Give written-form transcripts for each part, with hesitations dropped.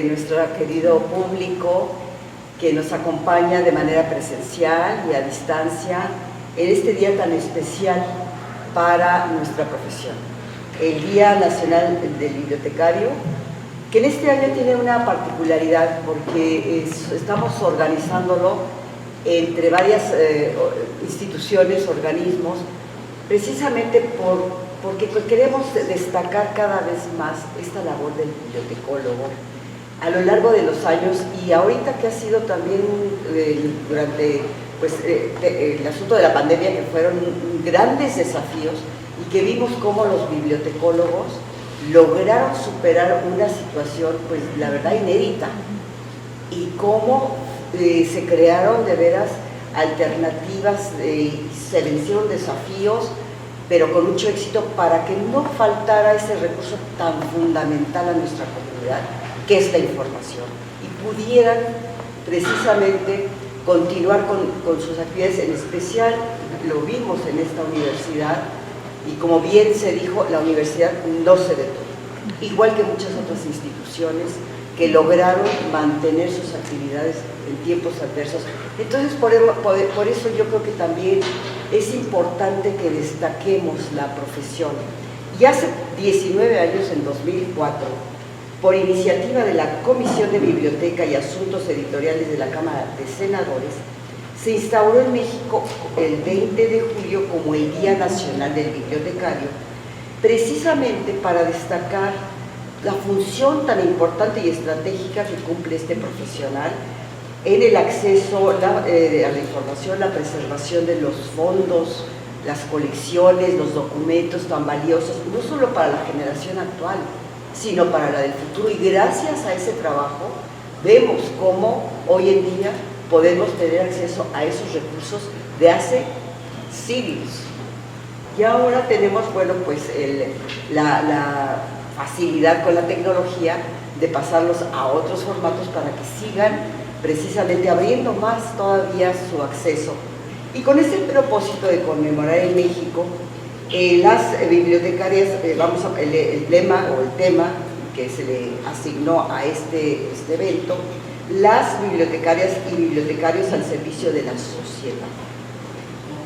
nuestro querido público que nos acompaña de manera presencial y a distancia en este día tan especial para nuestra profesión, el Día Nacional del Bibliotecario, que en este año tiene una particularidad porque estamos organizándolo entre varias instituciones, organismos, precisamente porque queremos destacar cada vez más esta labor del bibliotecólogo a lo largo de los años, y ahorita que ha sido también durante el asunto de la pandemia, que fueron grandes desafíos y que vimos cómo los bibliotecólogos lograron superar una situación, pues la verdad, inédita, y cómo se crearon de veras alternativas, se vencieron desafíos, pero con mucho éxito, para que no faltara ese recurso tan fundamental a nuestra comunidad, que es la información, y pudieran precisamente continuar con sus actividades. En especial lo vimos en esta universidad, y como bien se dijo, la universidad no se detuvo, igual que muchas otras instituciones que lograron mantener sus actividades en tiempos adversos. Entonces, por eso yo creo que también es importante que destaquemos la profesión. Y hace 19 años, en 2004, por iniciativa de la Comisión de Biblioteca y Asuntos Editoriales de la Cámara de Senadores, se instauró en México el 20 de julio como el Día Nacional del Bibliotecario, precisamente para destacar la función tan importante y estratégica que cumple este profesional en el acceso a la información, la preservación de los fondos, las colecciones, los documentos tan valiosos, no solo para la generación actual, sino para la del futuro. Y gracias a ese trabajo vemos cómo hoy en día podemos tener acceso a esos recursos de hace siglos. Y ahora tenemos, bueno, pues la facilidad con la tecnología de pasarlos a otros formatos para que sigan precisamente abriendo más todavía su acceso. Y con ese propósito de conmemorar en México, las bibliotecarias, el lema o el tema que se le asignó a este evento, las bibliotecarias y bibliotecarios al servicio de la sociedad.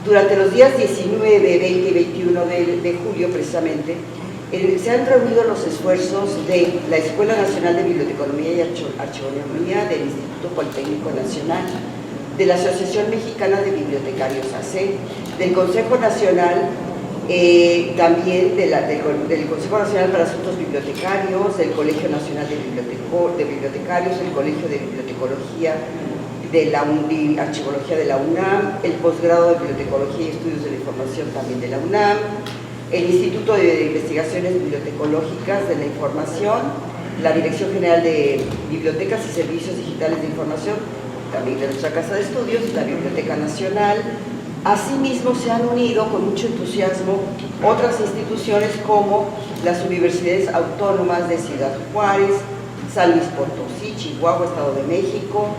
Durante los días 19, 20 y 21 de julio, precisamente, se han reunido los esfuerzos de la Escuela Nacional de Biblioteconomía y Archivonomía, del Instituto Politécnico Nacional, de la Asociación Mexicana de Bibliotecarios AC, del Consejo Nacional, también del Consejo Nacional para Asuntos Bibliotecarios, del Colegio Nacional de Bibliotecarios, el Colegio de Bibliotecología y Archivología de la UNAM, el Posgrado de Bibliotecología y Estudios de la Información también de la UNAM, el Instituto de Investigaciones Bibliotecológicas de la Información, la Dirección General de Bibliotecas y Servicios Digitales de Información, también de nuestra Casa de Estudios, la Biblioteca Nacional. Asimismo, se han unido con mucho entusiasmo otras instituciones como las universidades autónomas de Ciudad Juárez, San Luis Potosí, Chihuahua, Estado de México,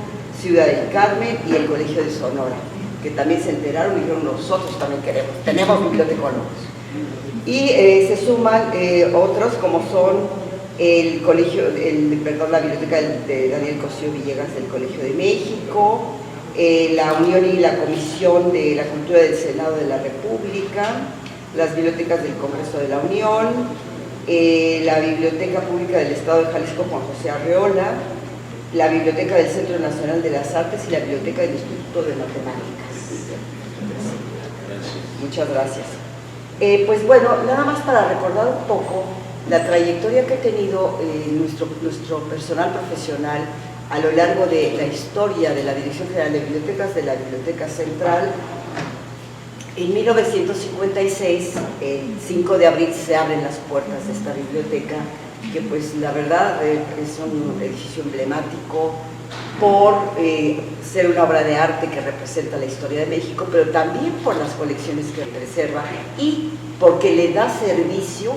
Ciudad del Carmen y el Colegio de Sonora, que también se enteraron y dijeron: nosotros también tenemos bibliotecólogos. Y se suman otros, como son la Biblioteca de Daniel Cosío Villegas del Colegio de México, la Unión y la Comisión de la Cultura del Senado de la República, las bibliotecas del Congreso de la Unión, la Biblioteca Pública del Estado de Jalisco Juan José Arreola, la Biblioteca del Centro Nacional de las Artes y la Biblioteca del Instituto de Matemáticas. Muchas gracias. Pues bueno, nada más para recordar un poco la trayectoria que ha tenido nuestro personal profesional a lo largo de la historia de la Dirección General de Bibliotecas, de la Biblioteca Central. En 1956, el 5 de abril, se abren las puertas de esta biblioteca, que pues la verdad es un edificio emblemático por ser una obra de arte que representa la historia de México, pero también por las colecciones que preserva y porque le da servicio,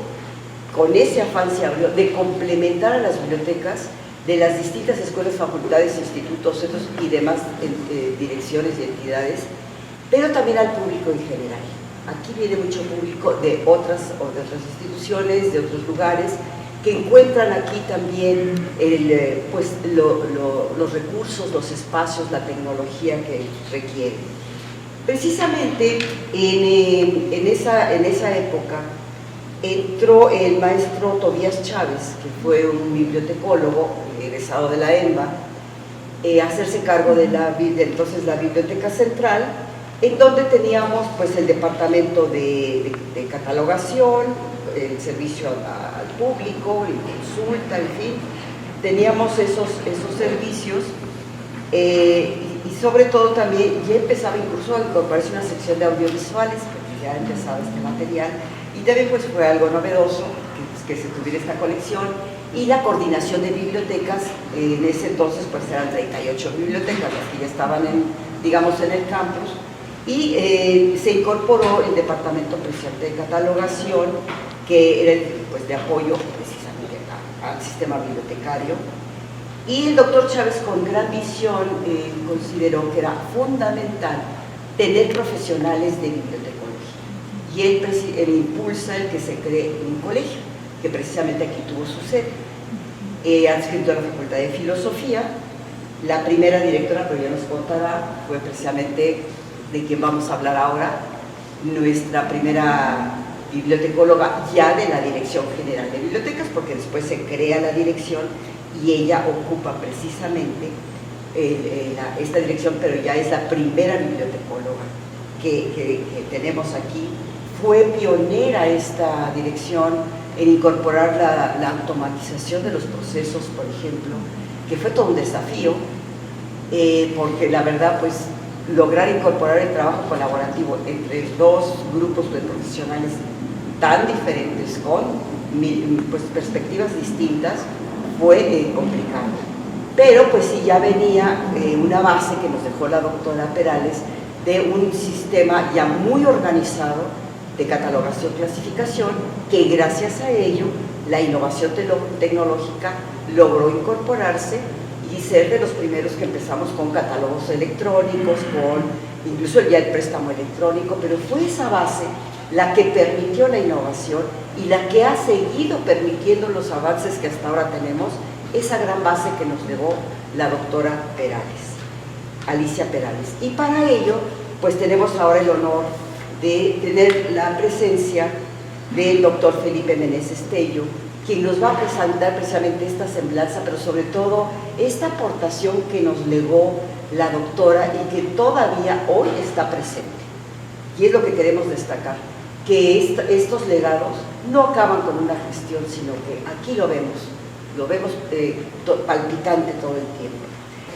con ese afán se abrió, de complementar a las bibliotecas de las distintas escuelas, facultades, institutos, centros y demás direcciones y entidades, pero también al público en general. Aquí viene mucho público de otras instituciones, de otros lugares, que encuentran aquí también pues los recursos, los espacios, la tecnología que requieren. Precisamente en esa época entró el maestro Tobías Chávez, que fue un bibliotecólogo egresado de la EMBA, a hacerse cargo de entonces la Biblioteca Central, en donde teníamos pues el departamento de catalogación, el servicio al público, la consulta, en fin, teníamos esos servicios y sobre todo también ya empezaba incluso a incorporarse una sección de audiovisuales, porque ya empezaba este material, y también pues fue algo novedoso que se tuviera esta colección, y la coordinación de bibliotecas. En ese entonces pues eran 38 bibliotecas las que ya estaban digamos en el campus, y se incorporó el departamento precisamente de catalogación, que era pues de apoyo precisamente al sistema bibliotecario. Y el doctor Chávez, con gran visión, consideró que era fundamental tener profesionales de bibliotecología, y él impulsa el que se cree un colegio, que precisamente aquí tuvo su sede, adscrito a la Facultad de Filosofía. La primera directora, pero ya nos contará, fue precisamente de quien vamos a hablar ahora, nuestra primera bibliotecóloga ya de la Dirección General de Bibliotecas, porque después se crea la dirección y ella ocupa precisamente esta dirección, pero ya es la primera bibliotecóloga que tenemos aquí. Fue pionera esta dirección en incorporar la automatización de los procesos, por ejemplo, que fue todo un desafío, porque la verdad, pues, lograr incorporar el trabajo colaborativo entre dos grupos de profesionales tan diferentes, con pues, perspectivas distintas, fue complicado. Pero pues sí, ya venía una base que nos dejó la doctora Perales de un sistema ya muy organizado de catalogación-clasificación, que gracias a ello la innovación tecnológica logró incorporarse y ser de los primeros que empezamos con catálogos electrónicos, con incluso ya el préstamo electrónico, pero fue esa base la que permitió la innovación y la que ha seguido permitiendo los avances que hasta ahora tenemos, esa gran base que nos legó la doctora Perales, Alicia Perales. Y para ello, pues tenemos ahora el honor de tener la presencia del doctor Felipe Meneses Tello, quien nos va a presentar precisamente esta semblanza, pero sobre todo esta aportación que nos legó la doctora y que todavía hoy está presente. Y es lo que queremos destacar, que estos legados no acaban con una gestión, sino que aquí lo vemos palpitante todo el tiempo.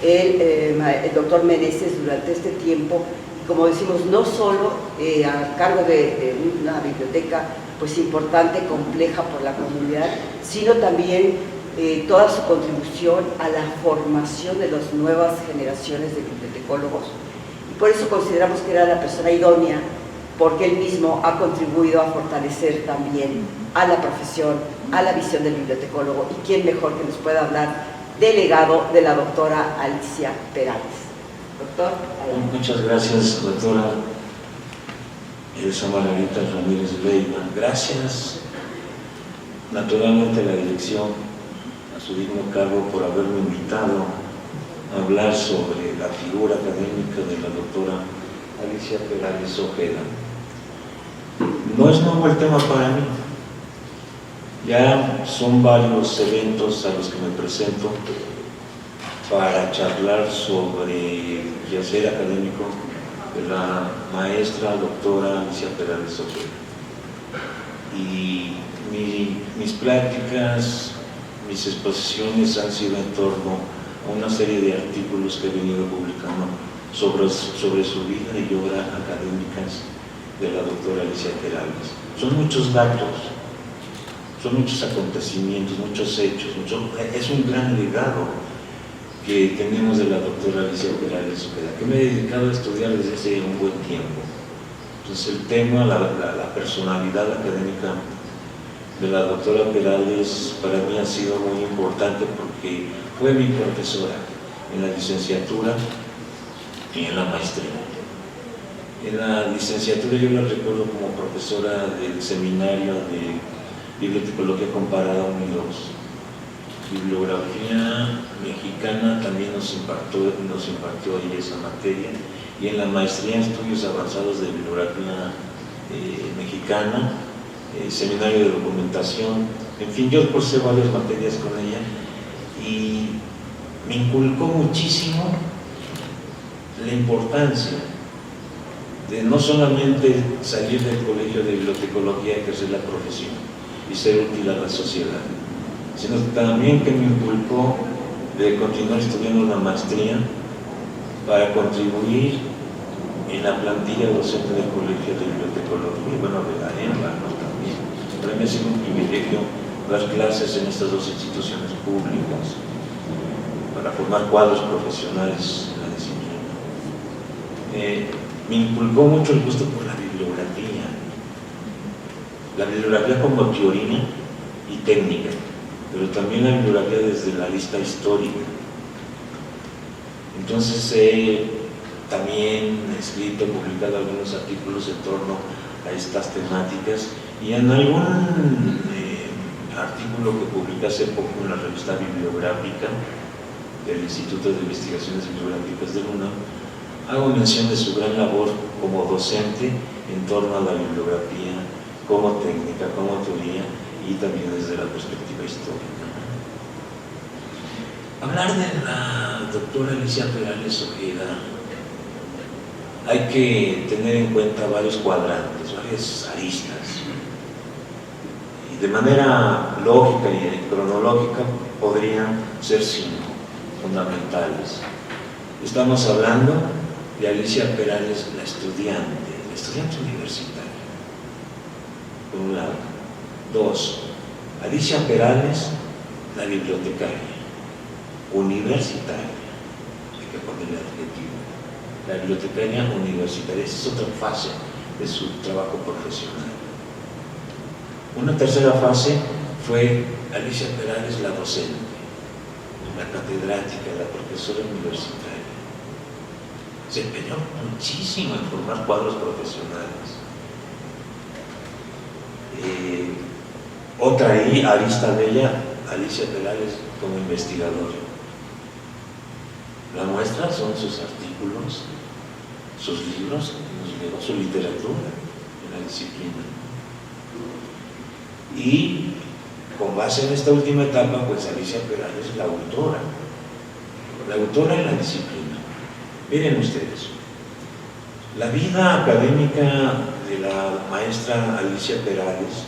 El doctor Meneses durante este tiempo, como decimos, no solo a cargo de una biblioteca pues importante, compleja por la comunidad, sino también toda su contribución a la formación de las nuevas generaciones de bibliotecólogos. Y por eso consideramos que era la persona idónea, porque él mismo ha contribuido a fortalecer también a la profesión, a la visión del bibliotecólogo, y quién mejor que nos pueda hablar del legado de la doctora Alicia Perales. Doctor. Muchas gracias, doctora Elsa Margarita Ramírez Leiva. Gracias naturalmente a la dirección, a su digno cargo, por haberme invitado a hablar sobre la figura académica de la doctora Alicia Perales Ojeda. No es nuevo el tema para mí, ya son varios eventos a los que me presento para charlar sobre el quehacer académico de la maestra doctora Alicia Perales Ojeda. Y mis prácticas, mis exposiciones han sido en torno a una serie de artículos que he venido publicando sobre su vida y obras académicas de la doctora Alicia Perales. Son muchos datos, son muchos acontecimientos, muchos hechos, es un gran legado que tenemos de la doctora Alicia Perales Ojeda, que me he dedicado a estudiar desde hace un buen tiempo. Entonces el tema, la personalidad académica de la doctora Perales para mí ha sido muy importante porque fue mi profesora en la licenciatura y en la maestría. En la licenciatura yo la recuerdo como profesora del seminario de bibliotecología comparada 1 y 2. Bibliografía mexicana también nos impartió ahí esa materia, y en la maestría en estudios avanzados de bibliografía mexicana, seminario de documentación, en fin, yo cursé varias materias con ella y me inculcó muchísimo la importancia de no solamente salir del colegio de bibliotecología y ejercer la profesión y ser útil a la sociedad, sino también que me inculcó de continuar estudiando una maestría para contribuir en la plantilla docente del colegio de bibliotecología, y bueno, de la EMBA, ¿no? También. Para mí ha sido un privilegio dar clases en estas dos instituciones públicas para formar cuadros profesionales en la disciplina. Me inculcó mucho el gusto por la bibliografía como teoría y técnica, pero también la bibliografía desde la lista histórica. Entonces también he escrito, publicado algunos artículos en torno a estas temáticas, y en algún artículo que publiqué hace poco en la revista bibliográfica del Instituto de Investigaciones Bibliográficas de UNAM, hago mención de su gran labor como docente en torno a la bibliografía como técnica, como teoría y también desde la perspectiva histórica. Hablar de la doctora Alicia Perales Ojeda, hay que tener en cuenta varios cuadrantes, varias aristas. Y de manera lógica y cronológica podrían ser 5 fundamentales. Estamos hablando de Alicia Perales, la estudiante universitaria, por un lado. 2, Alicia Perales, la bibliotecaria, universitaria, hay que ponerle adjetivo. La bibliotecaria universitaria, esa es otra fase de su trabajo profesional. Una tercera fase fue Alicia Perales, la docente, la catedrática, la profesora universitaria. Se empeñó muchísimo en formar cuadros profesionales. Otra arista de ella, Alicia Perales como investigadora. La muestra son sus artículos, sus libros, su literatura en la disciplina. Y con base en esta última etapa, pues Alicia Perales es la autora en la disciplina. Miren ustedes, la vida académica de la maestra Alicia Perales,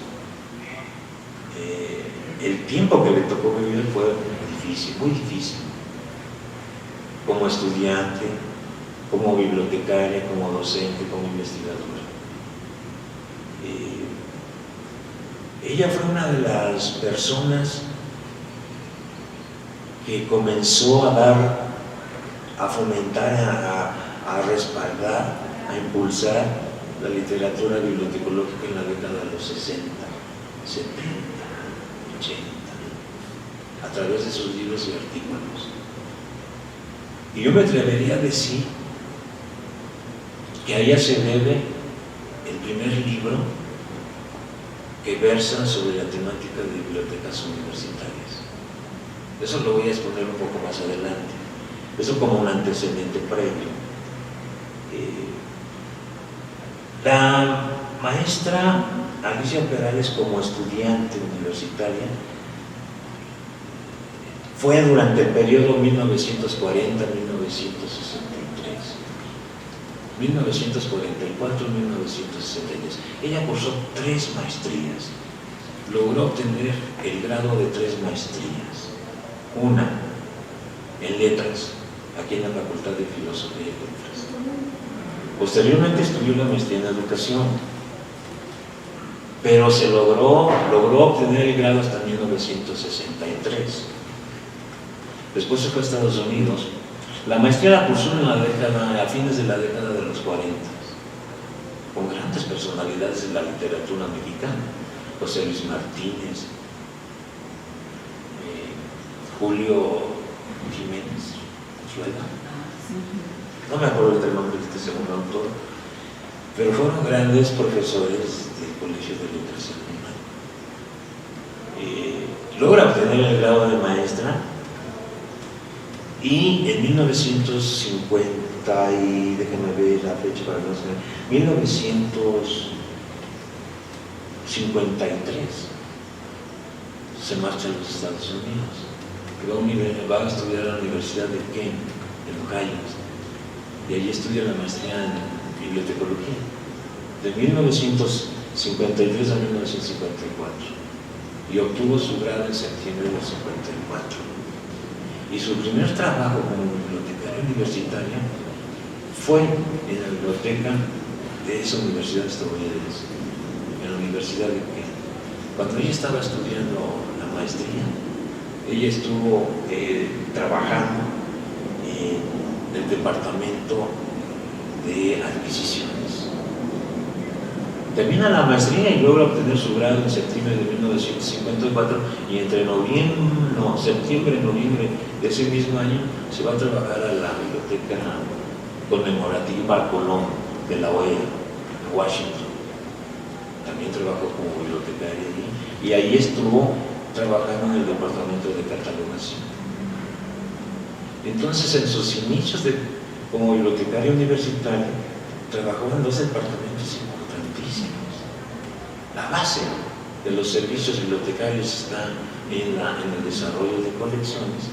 el tiempo que le tocó vivir fue difícil, muy difícil. Como estudiante, como bibliotecaria, como docente, como investigadora. Ella fue una de las personas que comenzó a fomentar, a respaldar, a impulsar la literatura bibliotecológica en la década de los 60, 70, 80, a través de sus libros y artículos. Y yo me atrevería a decir que a ella se debe el primer libro que versa sobre la temática de bibliotecas universitarias. Eso lo voy a exponer un poco más adelante. Eso como un antecedente previo. La maestra Alicia Perales, como estudiante universitaria, fue durante el periodo 1940-1963. 1944-1963. Ella cursó 3 maestrías. Logró obtener el grado de 3 maestrías. Una en letras, aquí en la Facultad de Filosofía y Letras. Posteriormente estudió la maestría en educación, pero se logró obtener el grado hasta 1963. Después se fue a Estados Unidos. La maestría la cursó a fines de la década de los 40, con grandes personalidades de la literatura mexicana. José Luis Martínez, Julio Jiménez, no me acuerdo el nombre de este segundo autor, pero fueron grandes profesores del Colegio de Letras en UNAM. logra obtener el grado de maestra y en 1950, y déjenme ver la fecha para no sé, 1953 se marcha a los Estados Unidos. Va a estudiar a la Universidad de Kent, en Ohio, y allí estudia la maestría en bibliotecología, de 1953 a 1954, y obtuvo su grado en septiembre del 54. Y su primer trabajo como bibliotecaria universitaria fue en la biblioteca de esa universidad estadounidense, en la Universidad de Kent. Cuando ella estaba estudiando la maestría, ella estuvo trabajando en el departamento de adquisiciones. Termina la maestría y logra obtener su grado en septiembre de 1954, y entre septiembre y noviembre de ese mismo año se va a trabajar a la biblioteca conmemorativa Colón de la OEA, en Washington. También trabajó como bibliotecaria allí, y ahí estuvo trabajando en el departamento de catalogación. Entonces, en sus inicios como bibliotecaria universitaria, trabajó en dos departamentos importantísimos. La base de los servicios bibliotecarios está en el desarrollo de colecciones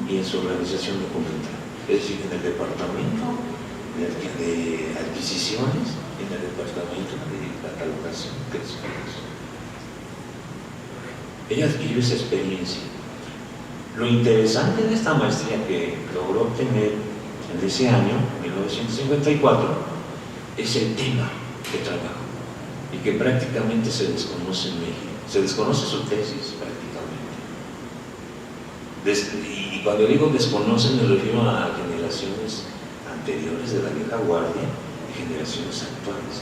y en su organización documental, es decir, en el departamento de adquisiciones y en el departamento de catalogación de los colecciones. Ella adquirió esa experiencia. Lo interesante de esta maestría que logró obtener en ese año, 1954, es el tema que trabajó y que prácticamente se desconoce en México. Se desconoce su tesis prácticamente. Y cuando digo desconoce, me refiero a generaciones anteriores de la vieja guardia y generaciones actuales.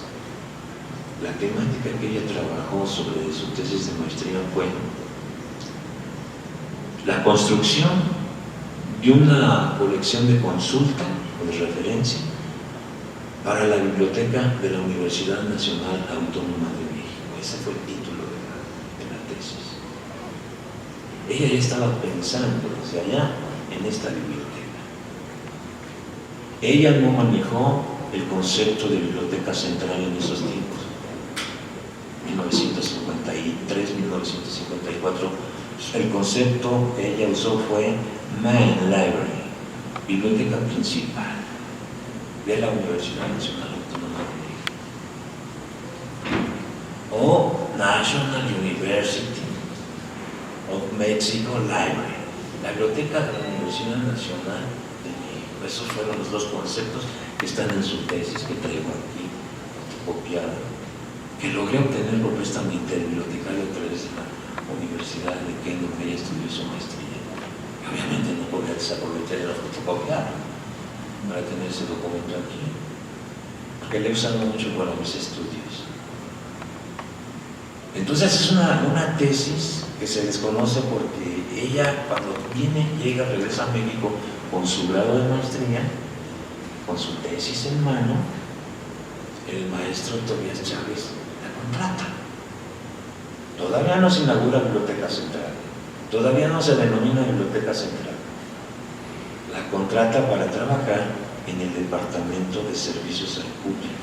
La temática que ella trabajó sobre su tesis de maestría fue la construcción de una colección de consulta o de referencia para la biblioteca de la Universidad Nacional Autónoma de México. Ese fue el título de la tesis. Ella ya estaba pensando desde allá en esta biblioteca. Ella no manejó el concepto de biblioteca central en esos tiempos. 1953, 1954, el concepto que ella usó fue Main Library, biblioteca principal de la Universidad Nacional Autónoma de México, o National University of Mexico Library, la biblioteca de la Universidad Nacional de México. Esos fueron los dos conceptos que están en su tesis, que traigo aquí copiada, que logré obtener por préstamo interbibliotecario a través de la Universidad de Kent, donde ella estudió su maestría. Y obviamente no podía desaprovechar la fotocopiar para tener ese documento aquí, porque le he usado mucho para mis estudios. Entonces es una tesis que se desconoce porque ella, cuando llega, regresa a México con su grado de maestría, con su tesis en mano, el maestro Tobías Chávez la contrata. Todavía no se inaugura Biblioteca Central, todavía no se denomina Biblioteca Central. La contrata para trabajar en el Departamento de Servicios al Público.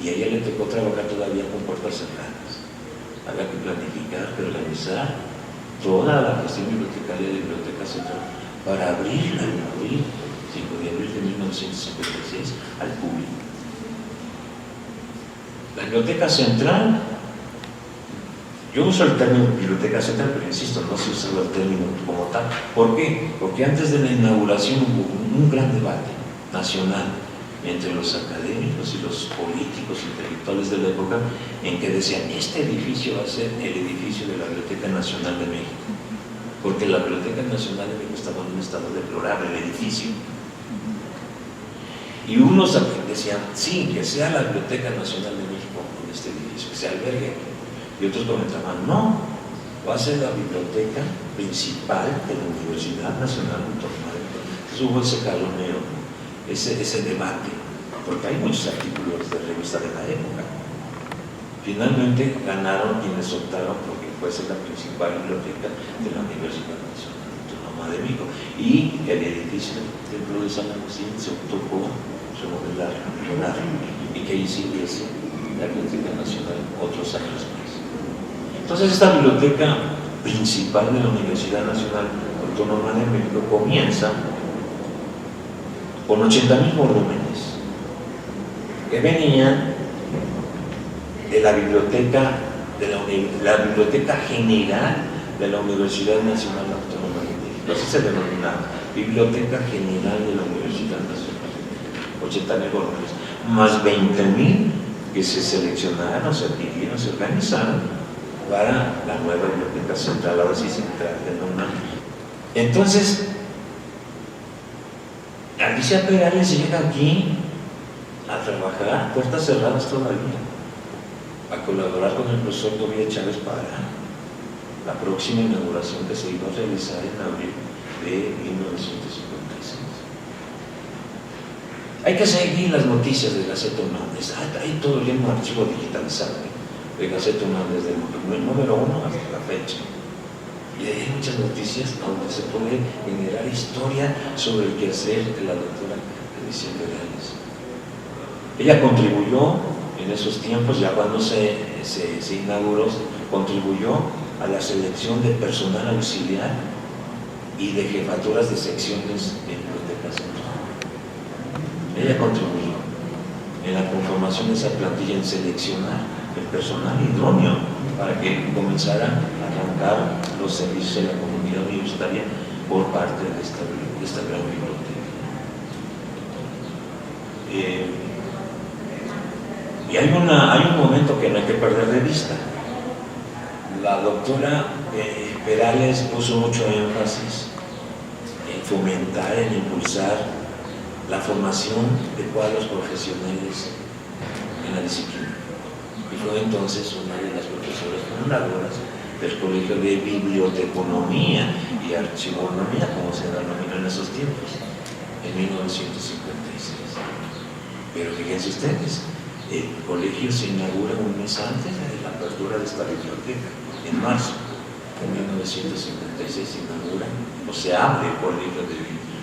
Y a ella le tocó trabajar todavía con puertas cerradas. Había que planificar, organizar toda la gestión bibliotecaria de Biblioteca Central para abrirla en abril, 5 de abril de 1956, al público. La Biblioteca Central, yo uso el término Biblioteca Central, pero insisto, no se usa el término como tal. ¿Por qué? Porque antes de la inauguración hubo un gran debate nacional entre los académicos y los políticos intelectuales de la época, en que decían, este edificio va a ser el edificio de la Biblioteca Nacional de México, porque la Biblioteca Nacional de México estaba en un estado deplorable, el edificio. Y unos decían, sí, que sea la Biblioteca Nacional de México en este edificio, que se albergue. Y otros comentaban, no, va a ser la biblioteca principal de la Universidad Nacional Autónoma de México. Entonces hubo ese jaloneo, ese debate, porque hay muchos artículos de revista de la época. Finalmente ganaron quienes optaron porque fuese la principal biblioteca de la Universidad Nacional Autónoma de México, y el edificio del Templo de San Agustín se optó por remodelar y que ahí siguiese la Biblioteca Nacional otros años más. Entonces esta biblioteca principal de la Universidad Nacional Autónoma de México comienza con 80,000 volúmenes que venían de la biblioteca Biblioteca General de la Universidad Nacional Autónoma de México. Así se denomina, Biblioteca General de la Universidad Nacional de México. 80,000 volúmenes, más 20,000 que se seleccionaron, se adquirieron, se organizaron para la nueva Biblioteca Central, ahora sí central de la UNAM. Entonces, Alicia Perales llega aquí a trabajar, puertas cerradas todavía, a colaborar con el profesor Tobías Chávez para la próxima inauguración que se iba a realizar en abril de 1956. Hay que seguir las noticias de Gaceta UNAM. Hay todo el archivo digitalizado de Gaceta UNAM desde el número 1 hasta la fecha. Y hay muchas noticias donde se puede generar historia sobre el quehacer de la doctora Alicia Perales. Ella contribuyó en esos tiempos, ya cuando se inauguró, contribuyó a la selección de personal auxiliar y de jefaturas de secciones en Biblioteca Central. Ella contribuyó en la conformación de esa plantilla, en seleccionar el personal idóneo para que comenzara a arrancar los servicios de la comunidad universitaria por parte de esta gran biblioteca. Y hay un momento que no hay que perder de vista. La doctora Perales puso mucho énfasis en fomentar, en impulsar la formación de cuadros profesionales en la disciplina. Y fue entonces una de las profesoras fundadoras del Colegio de Biblioteconomía y Archivonomía, como se denominó en esos tiempos, en 1956. Pero fíjense ustedes, el colegio se inaugura un mes antes de la apertura de esta biblioteca, en marzo de 1956 se inaugura, o se abre el Colegio de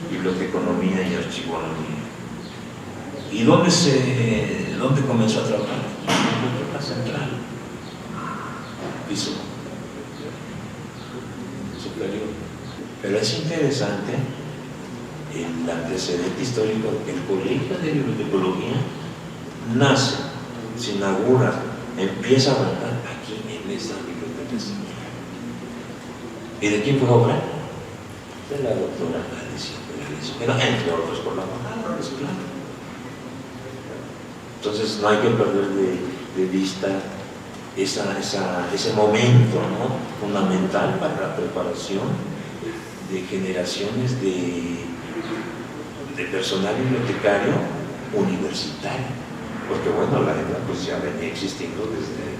Biblioteconomía y Archivonomía. ¿Y dónde comenzó a trabajar? En la Biblioteca Central, piso superior. Pero es interesante el antecedente histórico de que el Colegio de Bibliotecología nace, se inaugura, empieza a arrancar aquí en esta biblioteca central. ¿Y de quién fue obra? De la doctora Alicia Perales, pero entre otros colaboradores, claro. Entonces no hay que perder de vista ese momento, ¿no?, fundamental para la preparación de generaciones de personal bibliotecario universitario. Porque bueno, la EDA pues ya venía existiendo desde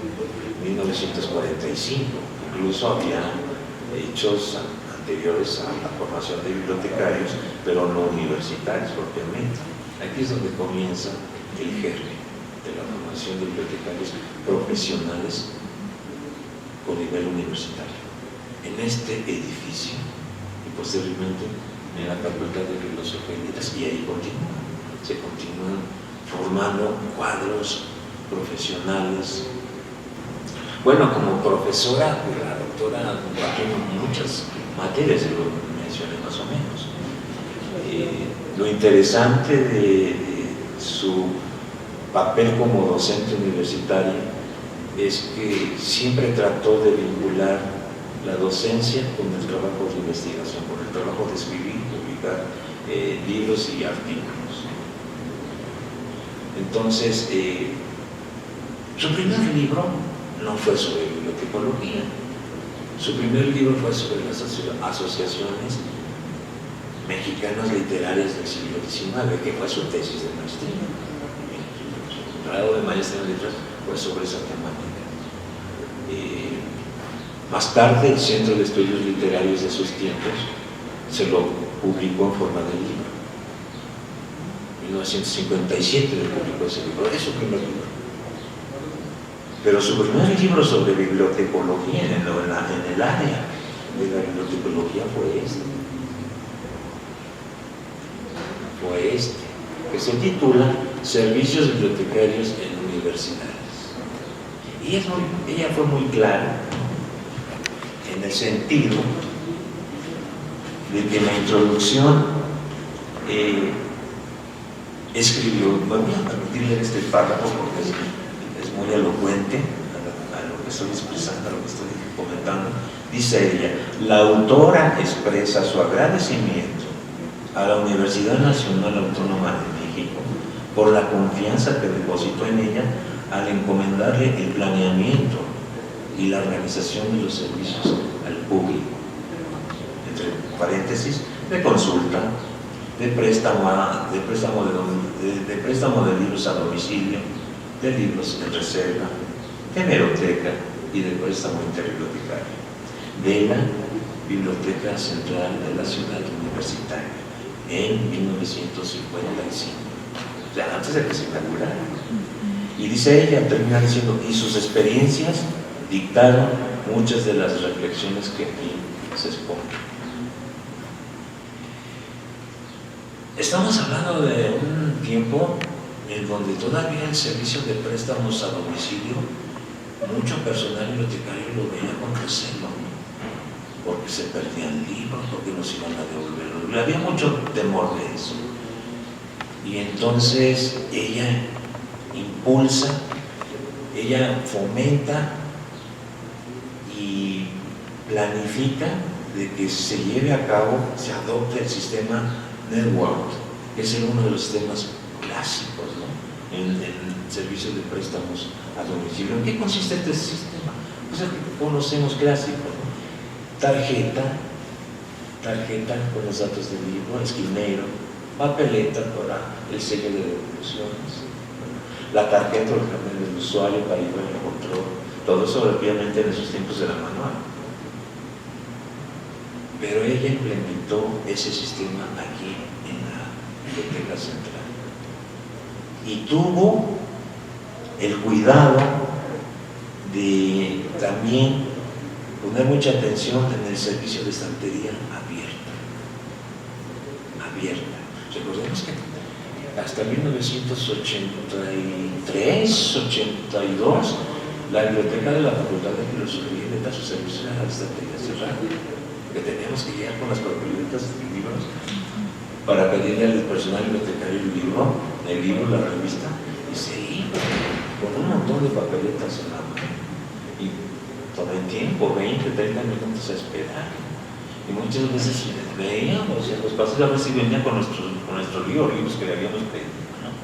1945, incluso había hechos anteriores a la formación de bibliotecarios, pero no universitarios propiamente. Aquí es donde comienza el germen de la formación de bibliotecarios profesionales con nivel universitario, en este edificio y posteriormente en la Facultad de Filosofía y Letras, y ahí se continúan formando cuadros profesionales. Bueno, como profesora, la doctora tiene muchas materias, lo mencioné más o menos. Lo interesante de su papel como docente universitaria es que siempre trató de vincular la docencia con el trabajo de investigación, con el trabajo de escribir, publicar libros y artículos. Entonces, su primer libro no fue sobre bibliotecología, su primer libro fue sobre las asociaciones mexicanas literarias del siglo XIX, que fue su tesis de maestría. El grado de maestría en letras fue sobre esa temática. Más tarde, el Centro de Estudios Literarios de sus tiempos se lo publicó en forma de libro. En 1957 le publicó ese libro, es su primer libro. Pero su primer libro sobre bibliotecología en el área de la bibliotecología fue este, que se titula Servicios Bibliotecarios en Universidades. Y ella fue muy clara en el sentido de que en la introducción escribió, me voy a permitir leer este párrafo porque es muy elocuente a lo que estoy expresando, a lo que estoy comentando. Dice ella: la autora expresa su agradecimiento a la Universidad Nacional Autónoma de México por la confianza que depositó en ella al encomendarle el planeamiento y la organización de los servicios al público, entre paréntesis, de consulta, de préstamo de libros a domicilio, de libros en reserva, de hemeroteca y de préstamo interbibliotecario, de la Biblioteca Central de la Ciudad Universitaria en 1955, o sea, antes de que se inaugurara. Y dice ella, termina diciendo, y sus experiencias dictaron muchas de las reflexiones que aquí se exponen. Estamos hablando de un tiempo en donde todavía el servicio de préstamos a domicilio, mucho personal bibliotecario lo veía con recelo, porque se perdían libros, porque nos iban a devolver. Había mucho temor de eso. Y entonces ella impulsa, ella fomenta y planifica de que se lleve a cabo, se adopte el sistema Network, que es uno de los sistemas clásicos, ¿no?, en servicios de préstamos a domicilio. ¿En qué consiste este sistema? Pues el que conocemos clásico, ¿no? Tarjeta con los datos del libro, esquinero, papeleta para el sello de devoluciones, la tarjeta o el carnet del usuario para ir al control. Todo eso obviamente en esos tiempos era manual. Pero ella implementó ese sistema aquí en la Biblioteca Central y tuvo el cuidado de también poner mucha atención en el servicio de estantería abierta. Recordemos que hasta 1983-82 la biblioteca de la Facultad de Filosofía y Letras, su servicio era la estantería cerrada, que teníamos que llegar con las papeletas de libros para pedirle al personal bibliotecario el libro, la revista, y se iba con un montón de papeletas en la mano y todo el tiempo, 20, 30 minutos a esperar. Y muchas veces veíamos en los pasos, a ver si venían con nuestro libros que le habíamos pedido, ¿no?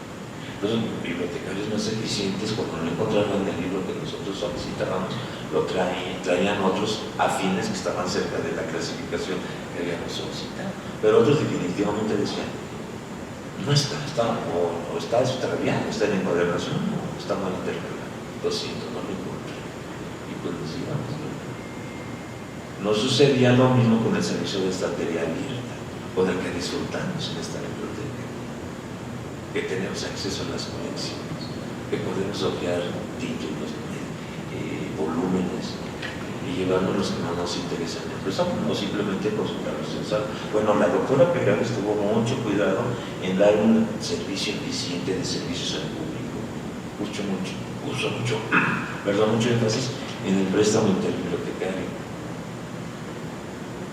Los bibliotecarios más eficientes, cuando no encontraban el libro que nosotros solicitábamos, lo traían otros afines que estaban cerca de la clasificación que habíamos solicitado. Pero otros definitivamente decían, no está o está extraviado, está en encuadernación, o está mal interpretado, lo siento, no lo encontré. Y pues nos íbamos. No sucedía lo mismo con el servicio de estantería abierta, con el que disfrutamos en esta biblioteca, que tenemos acceso a las colecciones, que podemos obviar títulos, volúmenes, y llevarnos los que no nos interesan. Pero no simplemente consultarlos. Bueno, la doctora Perales tuvo mucho cuidado en dar un servicio eficiente de servicios al público. Puso mucho énfasis en el préstamo interbibliotecario.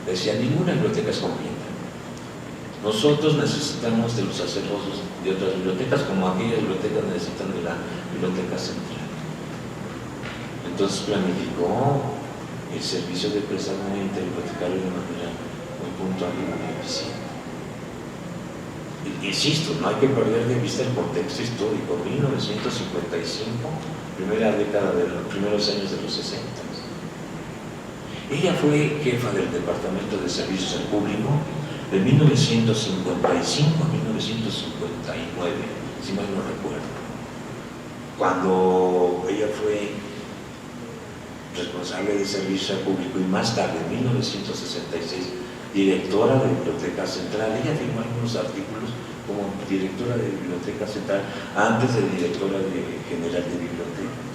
Decía, ninguna biblioteca es completa. Nosotros necesitamos de los acervos de otras bibliotecas, como aquellas bibliotecas necesitan de la Biblioteca Central. Entonces planificó el servicio de préstamo interbibliotecario de manera muy puntual y muy eficiente. Insisto, no hay que perder de vista el contexto histórico. 1955, primera década de los primeros años de los 60. Ella fue jefa del Departamento de Servicios al Público de 1955 a 1959, si mal no recuerdo, cuando ella fue responsable de Servicios al Público y más tarde, en 1966, directora de Biblioteca Central. Ella firmó algunos artículos como directora de Biblioteca Central antes de directora general de bibliotecas.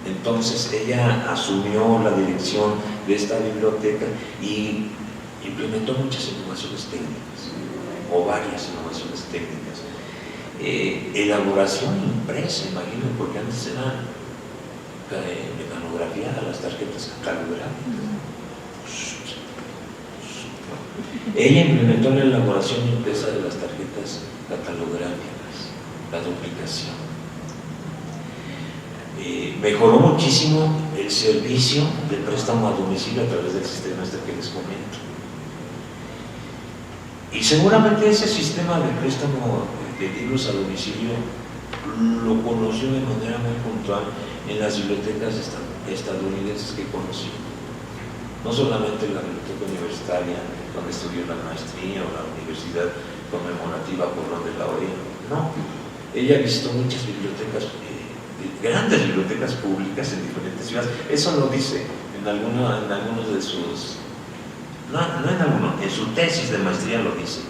Entonces ella asumió la dirección de esta biblioteca y implementó muchas innovaciones técnicas, o varias innovaciones técnicas. Elaboración impresa, imagínense, porque antes eran mecanografiadas las tarjetas catalográficas. Ella implementó la elaboración impresa de las tarjetas catalográficas, la duplicación. Mejoró muchísimo el servicio de préstamo a domicilio a través del sistema que les comento. Y seguramente ese sistema de préstamo de libros a domicilio lo conoció de manera muy puntual en las bibliotecas estadounidenses que conocí. No solamente en la biblioteca universitaria, donde estudió la maestría, o la universidad conmemorativa Porrón de la Orilla, no. Ella visitó muchas bibliotecas, grandes bibliotecas públicas en diferentes ciudades. Eso lo dice en algunos de sus, en su tesis de maestría lo dice,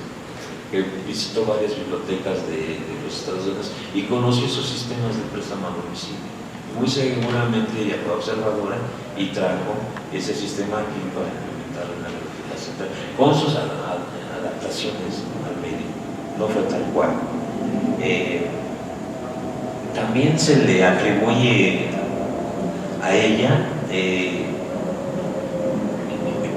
que visitó varias bibliotecas de los Estados Unidos y conoció esos sistemas de préstamo a domicilio. Muy seguramente ella fue observadora y trajo ese sistema aquí para implementarlo en la biblioteca central, con sus adaptaciones al medio. No fue tal cual. También se le atribuye a ella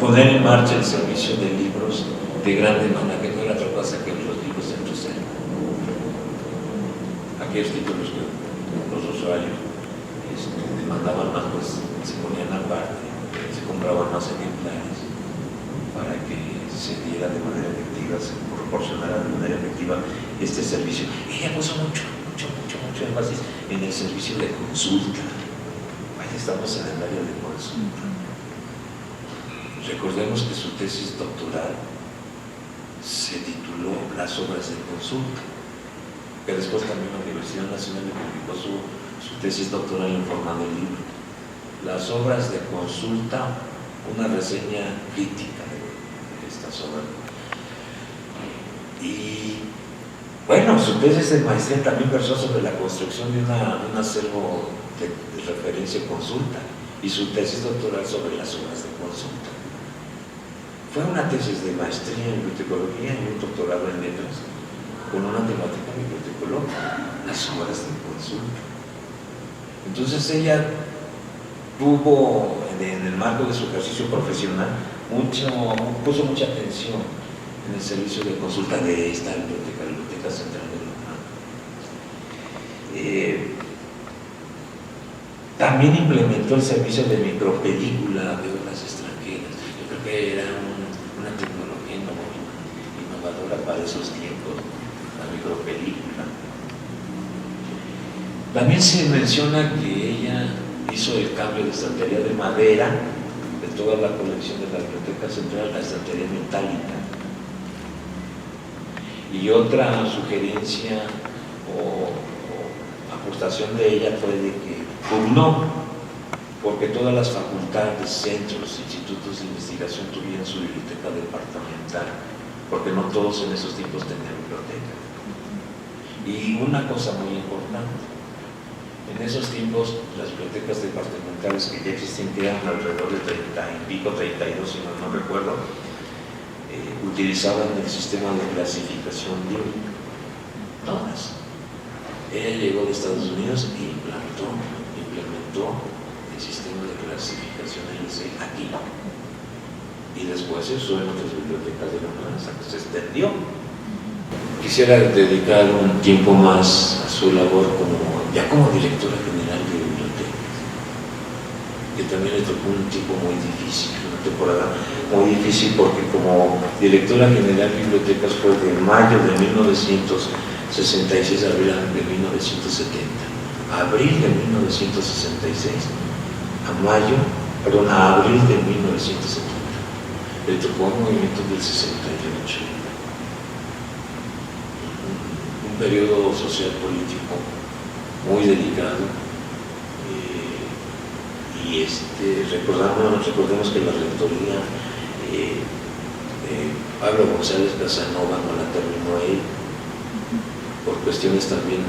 poner en marcha el servicio de libros de gran demanda, que no era otra cosa que los libros de crucero. Aquellos títulos que los usuarios demandaban más, pues se ponían aparte, se compraban más ejemplares para que se diera de manera efectiva, se proporcionara de manera efectiva este servicio. Ella puso mucho énfasis en el servicio de consulta. Ahí estamos en el área de consulta. Recordemos que su tesis doctoral se tituló Las obras de consulta, que después también la Universidad Nacional le publicó su tesis doctoral en forma de libro. Las obras de consulta, una reseña crítica de estas obras. Y bueno, su tesis de maestría también versó sobre la construcción de un acervo de referencia consulta, y su tesis doctoral sobre las obras de consulta. Fue una tesis de maestría en bibliotecología y un doctorado en letras con una temática bibliotecológica, las obras de consulta. Entonces ella tuvo, en el marco de su ejercicio profesional, puso mucha atención en el servicio de consulta de esta biblioteca, la Biblioteca Central de la UNAM. También implementó el servicio de micropelícula de obras extranjeras. Yo creo que era una tecnología innovadora para esos tiempos, la micropelícula. También se menciona que ella hizo el cambio de estantería de madera de toda la colección de la Biblioteca Central a estantería metálica. Y otra sugerencia o aportación de ella fue de que pugnó porque todas las facultades, centros, institutos de investigación tuvieran su biblioteca departamental, porque no todos en esos tiempos tenían biblioteca. Y una cosa muy importante, en esos tiempos las bibliotecas departamentales que ya existían, que eran alrededor de 30 y pico, 32 si no recuerdo, utilizaban el sistema de clasificación libre, todas. Ella llegó de Estados Unidos y implementó el sistema de clasificación LC aquí, y después se usó en otras bibliotecas de la UNAM hasta que se extendió. Quisiera dedicar un tiempo más a su labor como directora general de bibliotecas, que también le tocó un tiempo muy difícil, una temporada muy difícil, porque como directora general de bibliotecas fue de mayo de 1966 a abril de 1970. Abril de 1966 a abril de 1970. Le tocó un movimiento del 68. Un periodo social político muy delicado. Y recordemos que la rectoría Pablo González Casanova no la terminó él, por cuestiones también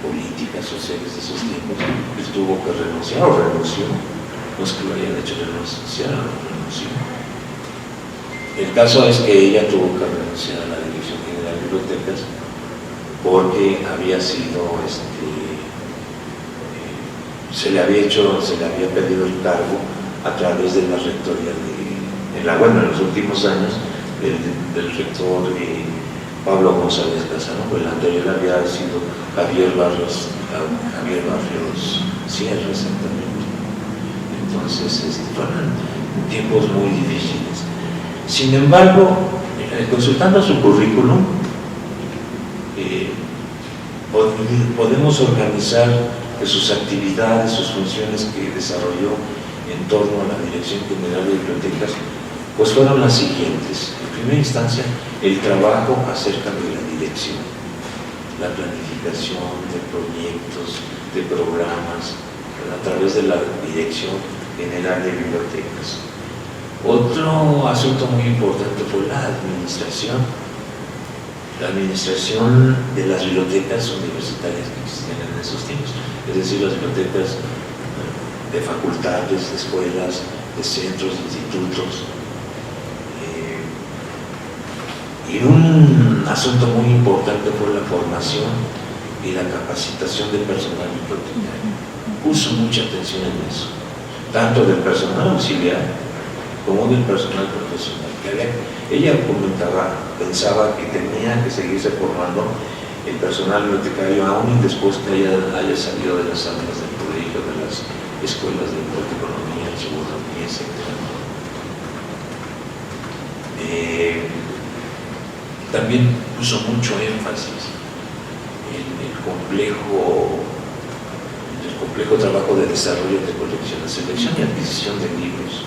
políticas, sociales de esos tiempos, él tuvo que renunciar o renunció, no es que lo hayan hecho renunciar o renunció. El caso es que ella tuvo que renunciar a la Dirección General de Bibliotecas porque había sido, se le había perdido el cargo a través de la rectoría en los últimos años del rector Pablo González Casanova. El anterior había sido Javier Barrios Sierra, exactamente. Entonces fueron tiempos muy difíciles. Sin embargo, consultando su currículum, podemos organizar sus actividades, sus funciones que desarrolló en torno a la Dirección General de Bibliotecas, pues fueron las siguientes. En primera instancia, el trabajo acerca de la dirección, la planificación de proyectos, de programas, a través de la Dirección General de Bibliotecas. Otro asunto muy importante fue la administración de las bibliotecas universitarias que existían en esos tiempos, es decir, las bibliotecas de facultades, de escuelas, de centros, de institutos. Y un asunto muy importante fue la formación y la capacitación del personal bibliotecario. Puso mucha atención en eso, tanto del personal auxiliar como del personal profesional. Ella pensaba que tenía que seguirse formando el personal bibliotecario aún después que haya salido de las aulas del colegio, de las escuelas de economía, geografía, etc. También puso mucho énfasis en el complejo trabajo de desarrollo de colecciones, selección y adquisición de libros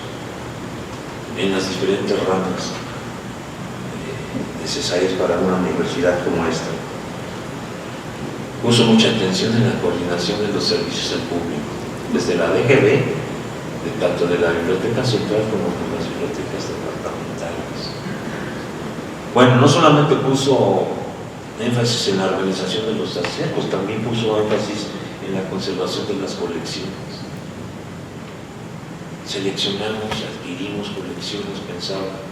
en las diferentes ramas necesarias para una universidad como esta. Puso mucha atención en la coordinación de los servicios al público, desde la DGB, tanto de la Biblioteca Central como de las bibliotecas departamentales. Bueno, no solamente puso énfasis en la organización de los acervos, también puso énfasis en la conservación de las colecciones. Seleccionamos, adquirimos colecciones, pensaba,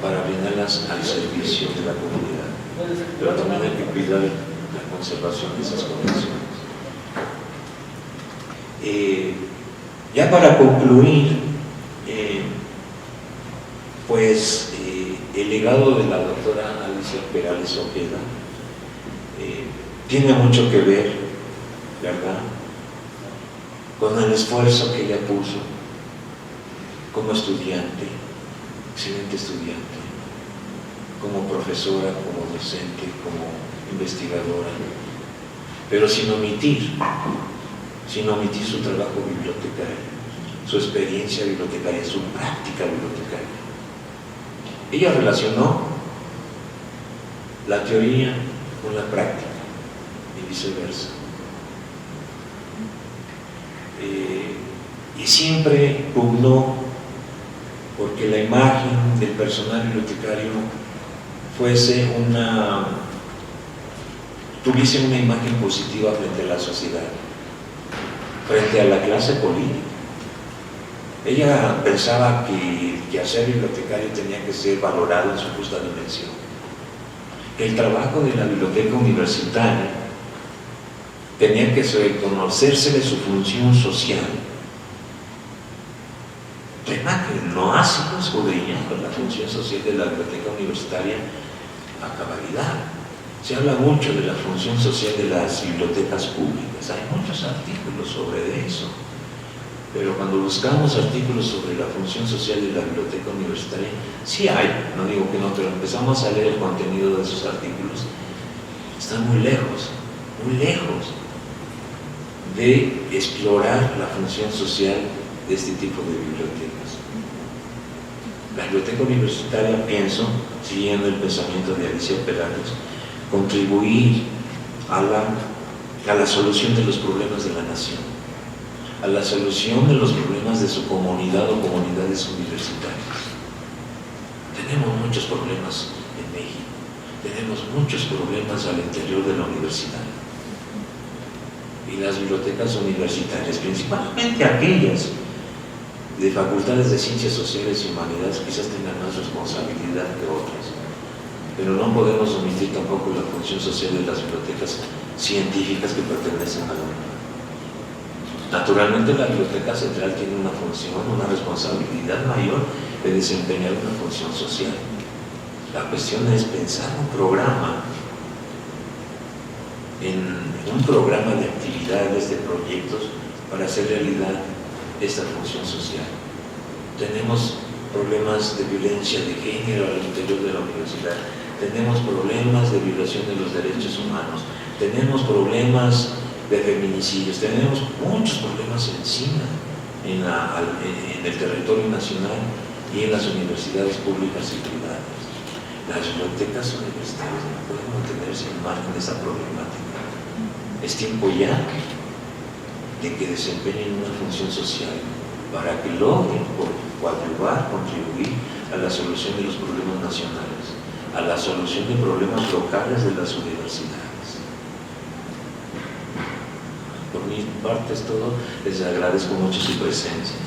para brindarlas al servicio de la comunidad, pero también hay que cuidar la conservación de esas colecciones. Ya para concluir, el legado de la doctora Alicia Perales Ojeda tiene mucho que ver, ¿verdad?, con el esfuerzo que ella puso como estudiante, excelente estudiante, como profesora, como docente, como investigadora, pero sin omitir su trabajo bibliotecario, su experiencia bibliotecaria, su práctica bibliotecaria. Ella relacionó la teoría con la práctica y viceversa. Y siempre pugnó porque la imagen del personal bibliotecario tuviese una imagen positiva frente a la sociedad, frente a la clase política. Ella pensaba que el quehacer bibliotecario tenía que ser valorado en su justa dimensión, que el trabajo de la biblioteca universitaria tenía que reconocerse de su función social. Tema que no ha sido escudriñado con la función social de la biblioteca universitaria a cabalidad. Se habla mucho de la función social de las bibliotecas públicas, hay muchos artículos sobre eso, pero cuando buscamos artículos sobre la función social de la biblioteca universitaria, sí hay, no digo que no, pero empezamos a leer el contenido de esos artículos, están muy lejos de explorar la función social de este tipo de bibliotecas. La biblioteca universitaria, pienso, siguiendo el pensamiento de Alicia Perales, contribuir a la solución de los problemas de la nación, a la solución de los problemas de su comunidad o comunidades universitarias. Tenemos muchos problemas en México, tenemos muchos problemas al interior de la universidad. Y las bibliotecas universitarias, principalmente aquellas de facultades de ciencias sociales y humanidades, quizás tengan más responsabilidad que otras, pero no podemos omitir tampoco la función social de las bibliotecas científicas que pertenecen a la UNAM. Naturalmente la Biblioteca Central tiene una función, una responsabilidad mayor de desempeñar una función social. La cuestión es pensar un programa de actividades, de proyectos para hacer realidad esta función social. Tenemos problemas de violencia de género al interior de la universidad, tenemos problemas de violación de los derechos humanos, tenemos problemas de feminicidios, tenemos muchos problemas encima en el territorio nacional y en las universidades públicas y privadas. Las bibliotecas universitarias no pueden mantenerse en margen de esa problemática. Es tiempo ya de que desempeñen una función social para que logren coadyuvar, contribuir a la solución de los problemas nacionales, a la solución de problemas locales de las universidades. Por mi parte es todo. Les agradezco mucho su presencia.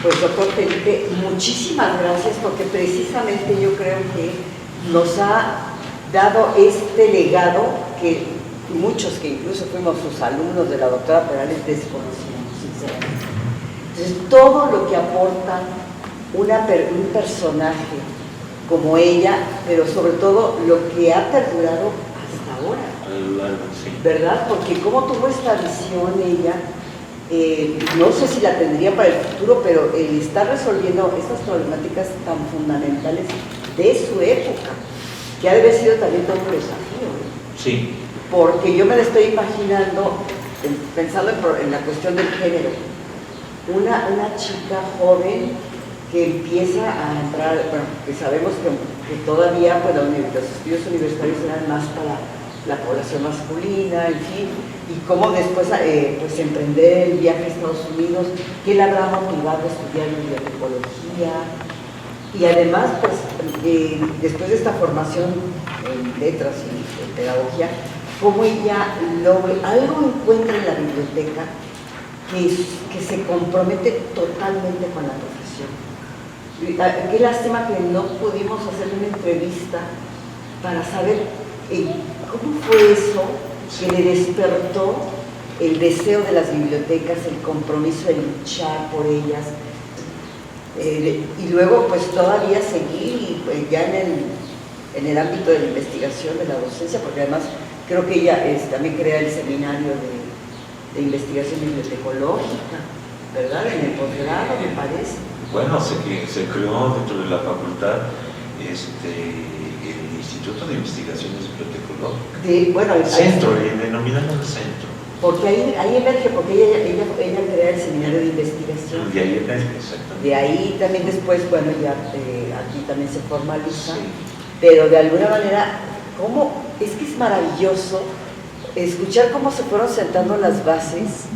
Pues doctor Felipe, muchísimas gracias, porque precisamente yo creo que nos ha dado este legado que muchos que incluso fuimos sus alumnos de la doctora Perales desconocíamos, sinceramente. Entonces, todo lo que aporta un personaje como ella, pero sobre todo lo que ha perdurado hasta ahora, ¿verdad? Porque cómo tuvo esta visión ella, no sé si la tendría para el futuro, pero el estar resolviendo estas problemáticas tan fundamentales de su época, que ha de haber sido también todo un desafío. Sí. Porque yo me la estoy imaginando, pensando en la cuestión del género, una chica joven que empieza a entrar, bueno, que sabemos que todavía pues, los estudios universitarios eran más para la población masculina, en fin, y cómo después pues emprender el viaje a Estados Unidos, que la habrá motivado a estudiar bibliotecología, y además pues después de esta formación en letras y en pedagogía, cómo ella algo encuentra en la biblioteca que se compromete totalmente con la profesión. Qué lástima que no pudimos hacer una entrevista para saber cómo fue eso que le despertó el deseo de las bibliotecas, el compromiso de luchar por ellas, y luego pues todavía seguir ya en el ámbito de la investigación, de la docencia, porque además creo que ella también crea el seminario de investigación bibliotecológica, ¿verdad? En el posgrado, me parece. Bueno, se creó dentro de la facultad el Instituto de Investigaciones Bibliotecológicas. El centro, le denominamos el centro. Porque ahí emerge, porque ella crea el seminario de investigación. De ahí emerge, exactamente. De ahí también después, bueno, ya aquí también se formaliza, sí. Pero de alguna manera, es que es maravilloso escuchar cómo se fueron sentando las bases,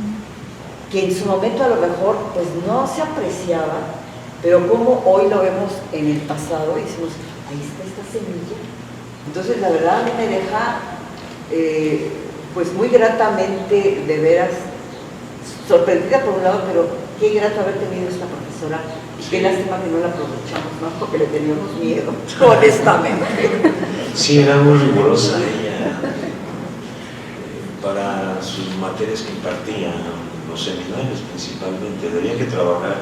que en su momento a lo mejor pues no se apreciaba, pero como hoy lo vemos en el pasado y decimos, ahí está esta semilla. Entonces la verdad a mí me deja pues muy gratamente, de veras, sorprendida por un lado, pero qué grato haber tenido esta profesora, y qué lástima que no la aprovechamos más porque le teníamos miedo, honestamente. Sí, era muy rigurosa ella para sus materias que impartía, los seminarios principalmente. Había que trabajar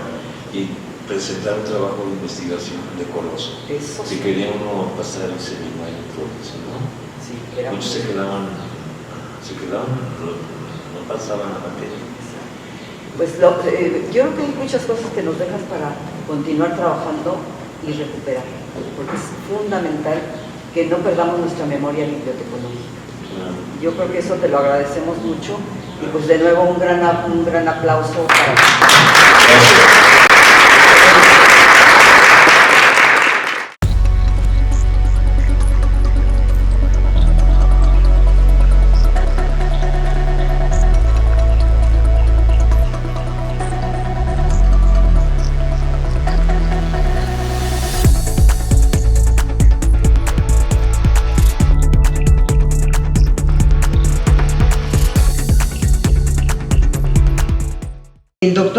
y presentar un trabajo de investigación decoroso. Eso si sí. quería uno pasar el seminario, porque si no, sí, muchos se quedaban, no pasaban la materia. Pues yo creo que hay muchas cosas que nos dejas para continuar trabajando y recuperar, porque es fundamental que no perdamos nuestra memoria bibliotecológica. Yo creo que eso te lo agradecemos mucho, y pues de nuevo un gran aplauso para ti.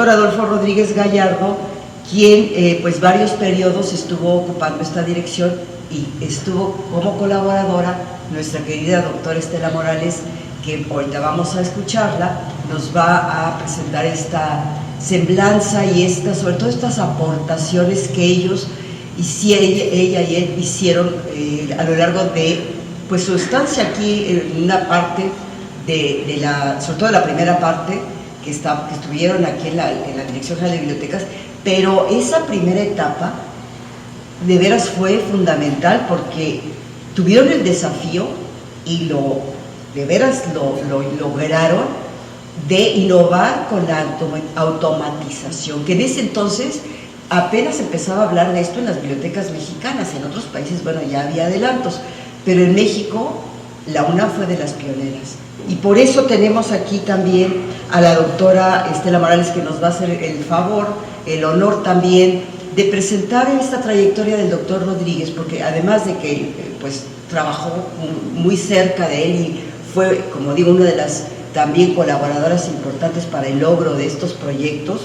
doctor Adolfo Rodríguez Gallardo, quien pues varios periodos estuvo ocupando esta dirección, y estuvo como colaboradora nuestra querida doctora Estela Morales, que ahorita vamos a escucharla, nos va a presentar esta semblanza y sobre todo estas aportaciones que ella y él hicieron a lo largo de pues su estancia aquí en una parte sobre todo la primera parte que estuvieron aquí en la Dirección General de Bibliotecas, pero esa primera etapa de veras fue fundamental porque tuvieron el desafío y de veras lo lograron de innovar con la automatización, que en ese entonces apenas empezaba a hablar de esto en las bibliotecas mexicanas. En otros países, bueno, ya había adelantos, pero en México la UNAM fue de las pioneras. Y por eso tenemos aquí también a la doctora Estela Morales, que nos va a hacer el favor, el honor también de presentar esta trayectoria del doctor Rodríguez, porque además de que pues trabajó muy cerca de él y fue, como digo, una de las también colaboradoras importantes para el logro de estos proyectos,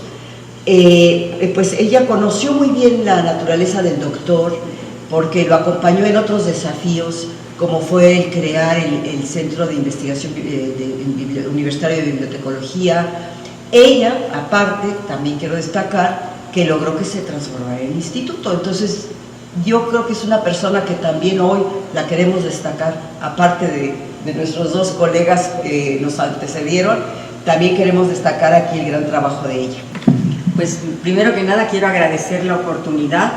pues ella conoció muy bien la naturaleza del doctor, porque lo acompañó en otros desafíos, como fue el crear el Centro de Investigación Universitario de Bibliotecología. Ella, aparte, también quiero destacar que logró que se transformara en instituto. Entonces, yo creo que es una persona que también hoy la queremos destacar, aparte de nuestros dos colegas que nos antecedieron, también queremos destacar aquí el gran trabajo de ella. Pues primero que nada quiero agradecer la oportunidad.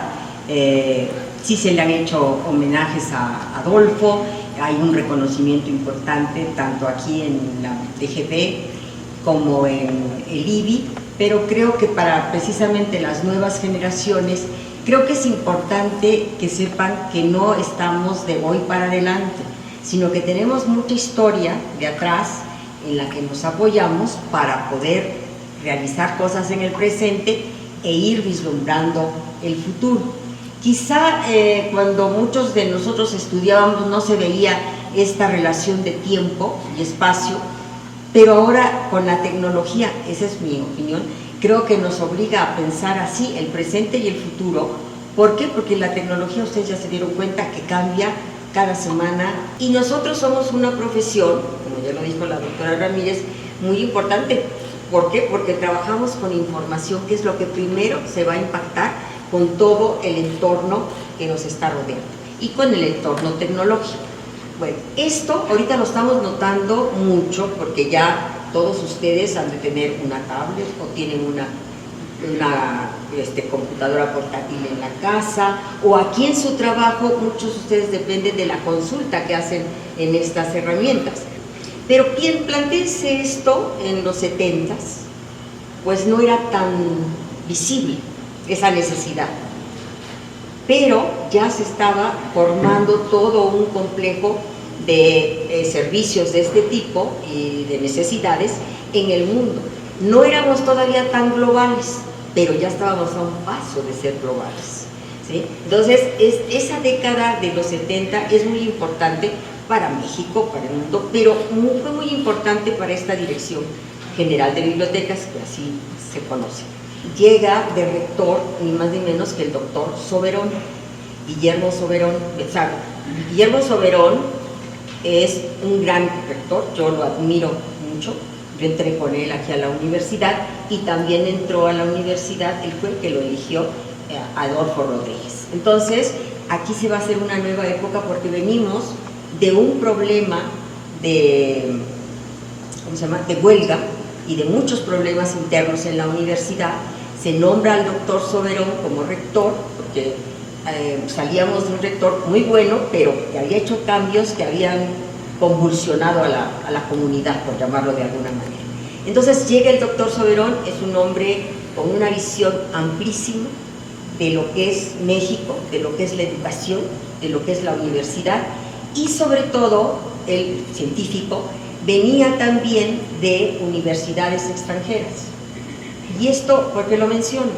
Sí se le han hecho homenajes a Adolfo, hay un reconocimiento importante tanto aquí en la DGB como en el IBI, pero creo que para precisamente las nuevas generaciones, creo que es importante que sepan que no estamos de hoy para adelante, sino que tenemos mucha historia de atrás en la que nos apoyamos para poder realizar cosas en el presente e ir vislumbrando el futuro. Quizá cuando muchos de nosotros estudiábamos no se veía esta relación de tiempo y espacio, pero ahora con la tecnología, esa es mi opinión, creo que nos obliga a pensar así el presente y el futuro. ¿Por qué? Porque la tecnología, ustedes ya se dieron cuenta que cambia cada semana y nosotros somos una profesión, como ya lo dijo la doctora Ramírez, muy importante. ¿Por qué? Porque trabajamos con información, que es lo que primero se va a impactar con todo el entorno que nos está rodeando y con el entorno tecnológico. Bueno, esto ahorita lo estamos notando mucho porque ya todos ustedes han de tener una tablet o tienen una computadora portátil en la casa, o aquí en su trabajo muchos de ustedes dependen de la consulta que hacen en estas herramientas. Pero plantéense esto en los 70s, pues no era tan visible esa necesidad, pero ya se estaba formando todo un complejo de servicios de este tipo y de necesidades en el mundo. No éramos todavía tan globales, pero ya estábamos a un paso de ser globales, ¿sí? Entonces, esa década de los 70 es muy importante para México, para el mundo, pero fue muy importante para esta Dirección General de Bibliotecas, que así se conoce. Llega de rector ni más ni menos que el doctor Soberón, Guillermo Soberón. O sea, Guillermo Soberón es un gran rector, yo lo admiro mucho. Yo entré con él aquí a la universidad y también entró a la universidad, él fue el que lo eligió, Adolfo Rodríguez. Entonces, aquí se va a hacer una nueva época porque venimos de un problema de huelga y de muchos problemas internos en la universidad. Se nombra al doctor Soberón como rector porque salíamos de un rector muy bueno, pero que había hecho cambios que habían convulsionado a la comunidad, por llamarlo de alguna manera. Entonces llega el doctor Soberón, es un hombre con una visión amplísima de lo que es México, de lo que es la educación, de lo que es la universidad, y sobre todo, el científico venía también de universidades extranjeras. ¿Y esto por qué lo menciono?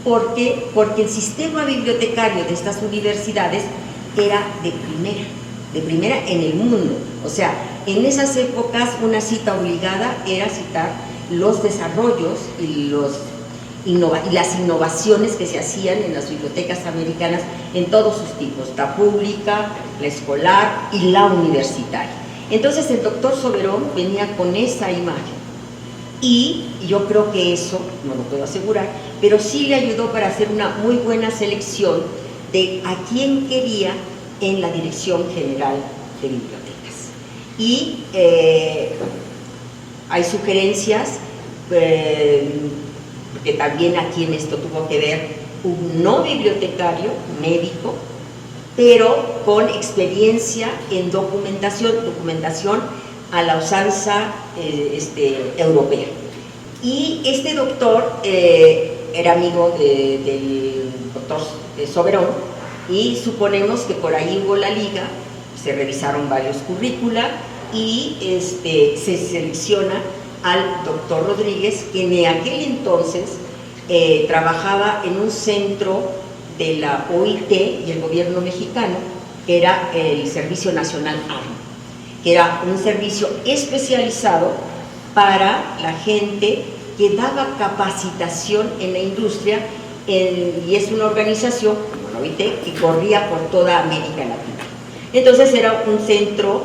Porque el sistema bibliotecario de estas universidades era de primera en el mundo. O sea, en esas épocas una cita obligada era citar los desarrollos y las innovaciones que se hacían en las bibliotecas americanas en todos sus tipos, la pública, la escolar y la universitaria. Entonces el doctor Soberón venía con esa imagen y yo creo que eso, no lo puedo asegurar, pero sí le ayudó para hacer una muy buena selección de a quién quería en la Dirección General de Bibliotecas. Y hay sugerencias, que también aquí en esto tuvo que ver un no bibliotecario, médico, pero con experiencia en documentación a la usanza europea. Y este doctor era amigo del doctor Soberón, y suponemos que por ahí hubo la liga, se revisaron varios currícula y se selecciona al doctor Rodríguez, que en aquel entonces trabajaba en un centro de la OIT y el gobierno mexicano, que era el Servicio Nacional ARMO, que era un servicio especializado para la gente que daba capacitación en la industria, y es una organización, como la OIT, que corría por toda América Latina. Entonces era un centro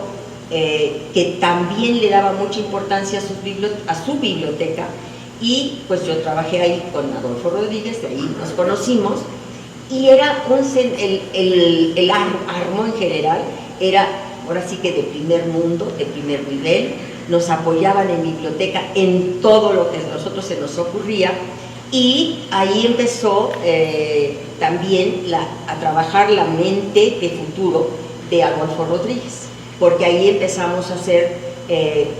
que también le daba mucha importancia a su biblioteca, y pues yo trabajé ahí con Adolfo Rodríguez, de ahí nos conocimos, y era el ARMO en general, era ahora sí que de primer mundo, de primer nivel, nos apoyaban en biblioteca en todo lo que a nosotros se nos ocurría, y ahí empezó también a trabajar la mente de futuro de Adolfo Rodríguez, porque ahí empezamos a hacer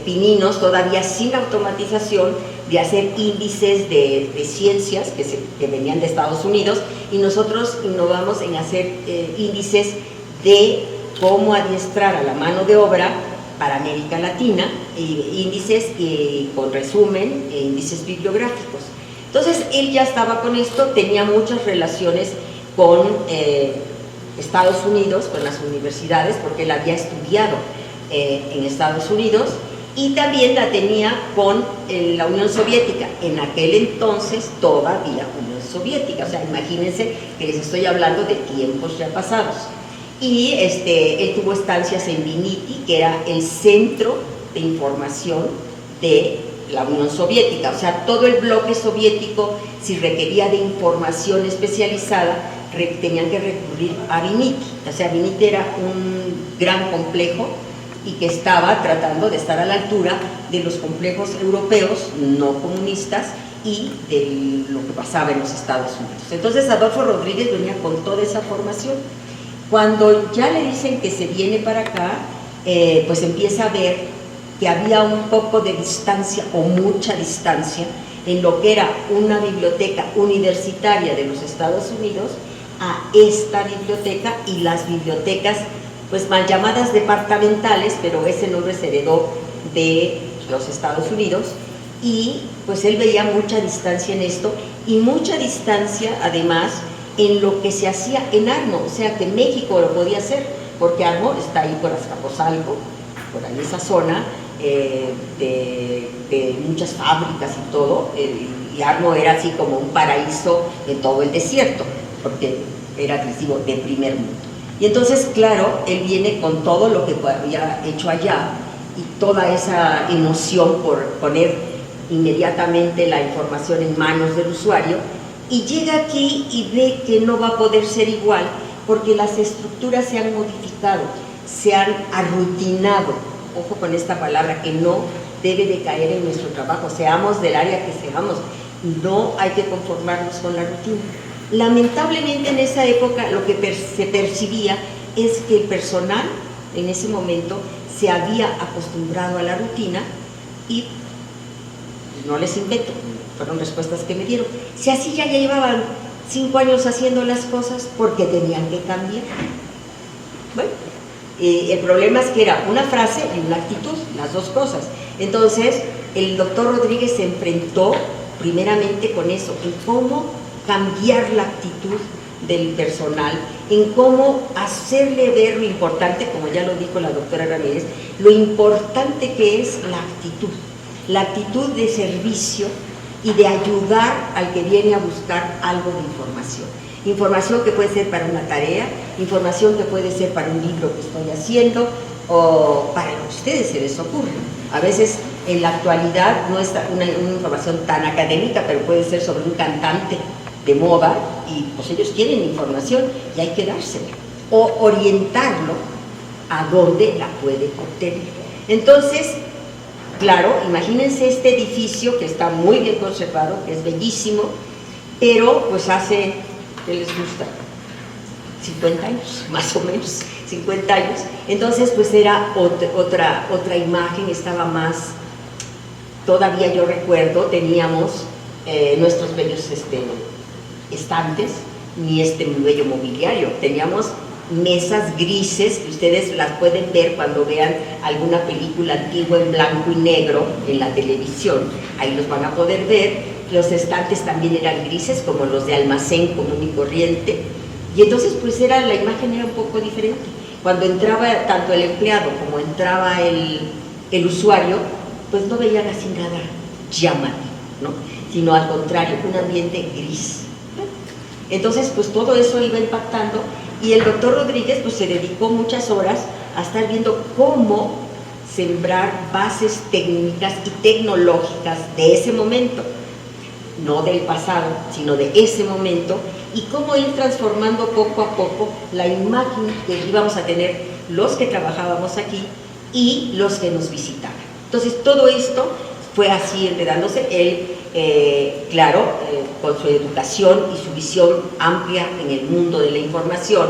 pininos todavía sin automatización, de hacer índices de ciencias que venían de Estados Unidos, y nosotros innovamos en hacer índices de cómo adiestrar a la mano de obra para América Latina, índices con resumen, índices bibliográficos. Entonces él ya estaba con esto, tenía muchas relaciones con Estados Unidos, con las universidades, porque él había estudiado en Estados Unidos, y también la tenía con la Unión Soviética, en aquel entonces todavía Unión Soviética, o sea, imagínense que les estoy hablando de tiempos ya pasados. Y él tuvo estancias en Vinity, que era el centro de información de la Unión Soviética, o sea, todo el bloque soviético, si requería de información especializada, tenían que recurrir a Vinity. O sea, Vinity era un gran complejo y que estaba tratando de estar a la altura de los complejos europeos no comunistas y de lo que pasaba en los Estados Unidos. Entonces Adolfo Rodríguez venía con toda esa formación. Cuando ya le dicen que se viene para acá, pues empieza a ver que había un poco de distancia o mucha distancia en lo que era una biblioteca universitaria de los Estados Unidos a esta biblioteca y las bibliotecas pues mal llamadas departamentales, pero ese nombre se heredó de los Estados Unidos, y pues él veía mucha distancia en esto, y mucha distancia además en lo que se hacía en ARMO, o sea que México lo podía hacer, porque ARMO está ahí por Azcapotzalco, por ahí esa zona de muchas fábricas y todo, y ARMO era así como un paraíso en todo el desierto, porque era, les digo, de primer mundo. Y entonces, claro, él viene con todo lo que había hecho allá y toda esa emoción por poner inmediatamente la información en manos del usuario, y llega aquí y ve que no va a poder ser igual porque las estructuras se han modificado, se han arrutinado. Ojo con esta palabra, que no debe de caer en nuestro trabajo, seamos del área que seamos, no hay que conformarnos con la rutina. Lamentablemente en esa época lo que se percibía es que el personal en ese momento se había acostumbrado a la rutina, y no les invento, fueron respuestas que me dieron. Si así ya llevaban 5 años haciendo las cosas, porque tenían que cambiar. Bueno, el problema es que era una frase y una actitud, las dos cosas. Entonces el doctor Rodríguez se enfrentó primeramente con eso, en cómo cambiar la actitud del personal, en cómo hacerle ver lo importante, como ya lo dijo la doctora Ramírez, lo importante que es la actitud. la actitud de servicio y de ayudar al que viene a buscar algo de información. Información que puede ser para una tarea, información que puede ser para un libro que estoy haciendo o para lo que a ustedes se les ocurra. A veces en la actualidad no es una información tan académica, pero puede ser sobre un cantante de moda y pues ellos quieren información y hay que dársela o orientarlo a dónde la puede obtener. Entonces, claro, imagínense este edificio que está muy bien conservado, que es bellísimo, pero pues hace, ¿qué les gusta? 50 años, más o menos, 50 años. Entonces, pues era otra imagen, estaba más, todavía yo recuerdo, teníamos nuestros bellos estantes, ni muy bello mobiliario, teníamos mesas grises, que ustedes las pueden ver cuando vean alguna película antigua en blanco y negro en la televisión, ahí los van a poder ver. Los estantes también eran grises, como los de almacén común y corriente, y entonces pues la imagen era un poco diferente. Cuando entraba tanto el empleado como entraba el usuario, pues no veían así nada llamativo, ¿no? Sino al contrario, un ambiente gris. Entonces pues todo eso iba impactando. Y el doctor Rodríguez pues se dedicó muchas horas a estar viendo cómo sembrar bases técnicas y tecnológicas de ese momento, no del pasado, sino de ese momento, y cómo ir transformando poco a poco la imagen que íbamos a tener los que trabajábamos aquí y los que nos visitaban. Entonces todo esto fue así enredándose. Él, claro, con su educación y su visión amplia en el mundo de la información,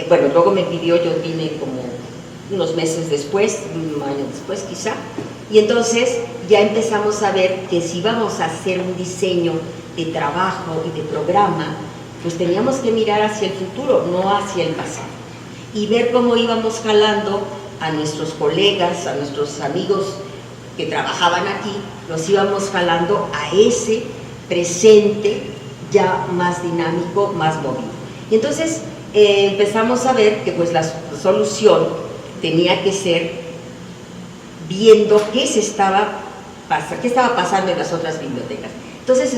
bueno, luego me pidió, yo vine como unos meses después, un año después quizá, y entonces ya empezamos a ver que si íbamos a hacer un diseño de trabajo y de programa, pues teníamos que mirar hacia el futuro, no hacia el pasado, y ver cómo íbamos jalando a nuestros colegas, a nuestros amigos que trabajaban aquí, los íbamos jalando a ese presente ya más dinámico, más movido. Y entonces empezamos a ver que pues la solución tenía que ser viendo qué estaba pasando en las otras bibliotecas. Entonces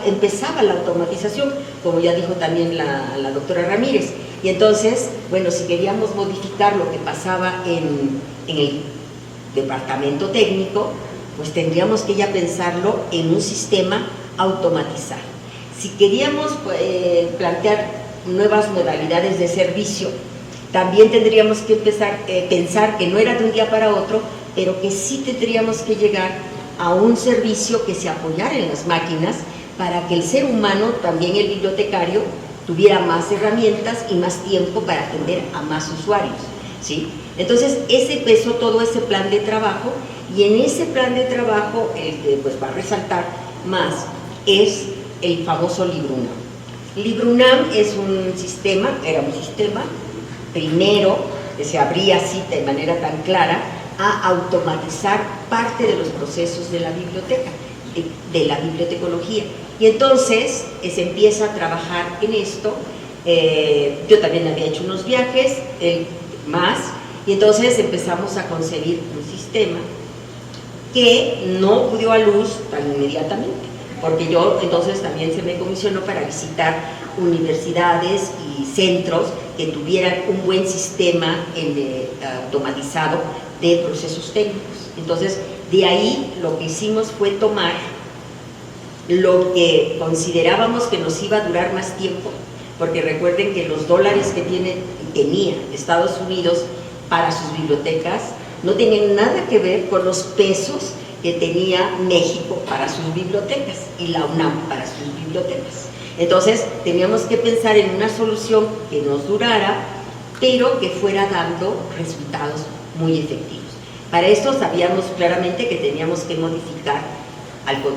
empezaba la automatización, como ya dijo también la doctora Ramírez, y entonces, bueno, si queríamos modificar lo que pasaba en el departamento técnico, pues tendríamos que ya pensarlo en un sistema automatizado. Si queríamos plantear nuevas modalidades de servicio, también tendríamos que pensar que no era de un día para otro, pero que sí tendríamos que llegar a un servicio que se apoyara en las máquinas para que el ser humano, también el bibliotecario, tuviera más herramientas y más tiempo para atender a más usuarios, ¿sí? Entonces, empezó todo ese plan de trabajo, y en ese plan de trabajo, el que pues va a resaltar más, es el famoso LibroUNAM. LibroUNAM es un sistema, era un sistema primero que se abría así de manera tan clara a automatizar parte de los procesos de la biblioteca, de la bibliotecología. Y entonces se empieza a trabajar en esto. Yo también había hecho unos viajes, más, y entonces empezamos a concebir un sistema que no dio a luz tan inmediatamente, porque yo entonces también se me comisionó para visitar universidades y centros que tuvieran un buen sistema automatizado de procesos técnicos. Entonces, de ahí lo que hicimos fue tomar lo que considerábamos que nos iba a durar más tiempo, porque recuerden que los dólares que tenía Estados Unidos para sus bibliotecas no tenían nada que ver con los pesos que tenía México para sus bibliotecas y la UNAM para sus bibliotecas. Entonces teníamos que pensar en una solución que nos durara, pero que fuera dando resultados muy efectivos. Para esto sabíamos claramente que teníamos que modificar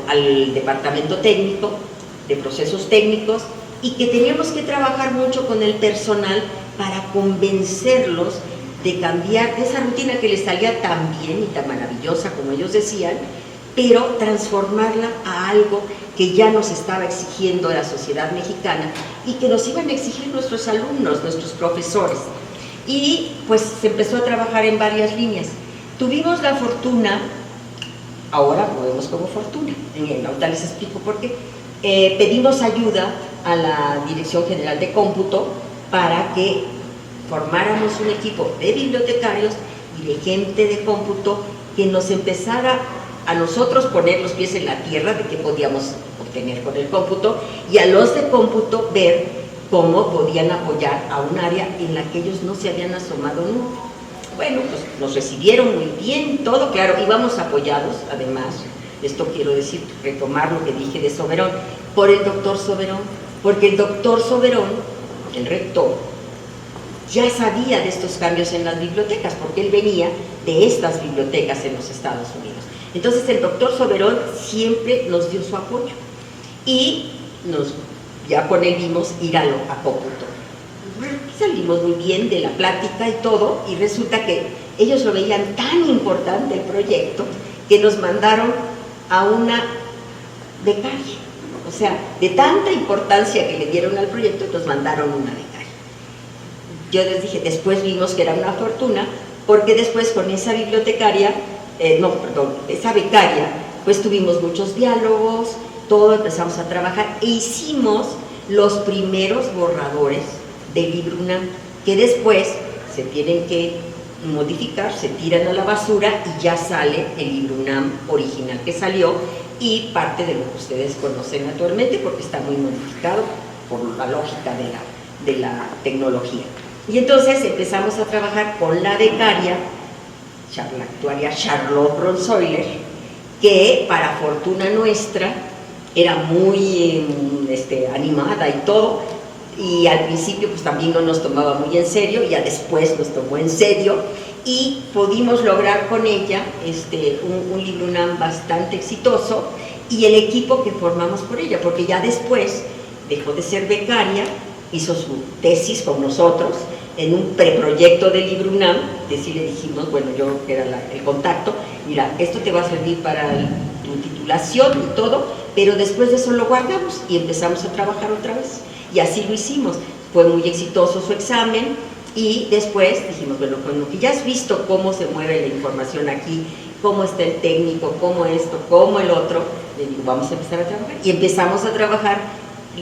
al departamento técnico, de procesos técnicos, y que teníamos que trabajar mucho con el personal para convencerlos de cambiar de esa rutina que les salía tan bien y tan maravillosa como ellos decían, pero transformarla a algo que ya nos estaba exigiendo la sociedad mexicana y que nos iban a exigir nuestros alumnos, nuestros profesores. Y pues se empezó a trabajar en varias líneas. Tuvimos la fortuna ahora lo vemos como fortuna. Ahorita les explico por qué. Pedimos ayuda a la Dirección General de Cómputo para que formáramos un equipo de bibliotecarios y de gente de cómputo que nos empezara a nosotros poner los pies en la tierra de qué podíamos obtener con el cómputo, y a los de cómputo ver cómo podían apoyar a un área en la que ellos no se habían asomado nunca. Bueno, pues nos recibieron muy bien, todo, claro, íbamos apoyados, además, esto quiero decir, retomar lo que dije de Soberón, por el doctor Soberón, porque el doctor Soberón, el rector, ya sabía de estos cambios en las bibliotecas, porque él venía de estas bibliotecas en los Estados Unidos. Entonces el doctor Soberón siempre nos dio su apoyo, y ya con él vimos ir a cómputo. Salimos muy bien de la plática y todo, y resulta que ellos lo veían tan importante el proyecto que nos mandaron a una becaria. O sea, de tanta importancia que le dieron al proyecto, nos mandaron una becaria. Yo les dije, después vimos que era una fortuna, porque después con esa bibliotecaria, esa becaria, pues tuvimos muchos diálogos, todo, empezamos a trabajar e hicimos los primeros borradores del libro UNAM, que después se tienen que modificar, se tiran a la basura y ya sale el libro UNAM original que salió, y parte de lo que ustedes conocen actualmente, porque está muy modificado por la lógica de la tecnología. Y entonces empezamos a trabajar con la becaria, la actuaria Charlotte Bronsoiler, que para fortuna nuestra era muy animada y todo, y al principio pues también no nos tomaba muy en serio, ya después nos tomó en serio, y pudimos lograr con ella un libro UNAM bastante exitoso, y el equipo que formamos por ella, porque ya después dejó de ser becaria, hizo su tesis con nosotros en un preproyecto del libro UNAM, que sí le dijimos, bueno, yo que era el contacto, mira, esto te va a servir para tu titulación y todo, pero después de eso lo guardamos y empezamos a trabajar otra vez. Y así lo hicimos. Fue muy exitoso su examen, y después dijimos, bueno, con lo que ya has visto cómo se mueve la información aquí, cómo está el técnico, cómo esto, cómo el otro, le digo, vamos a empezar a trabajar. Y empezamos a trabajar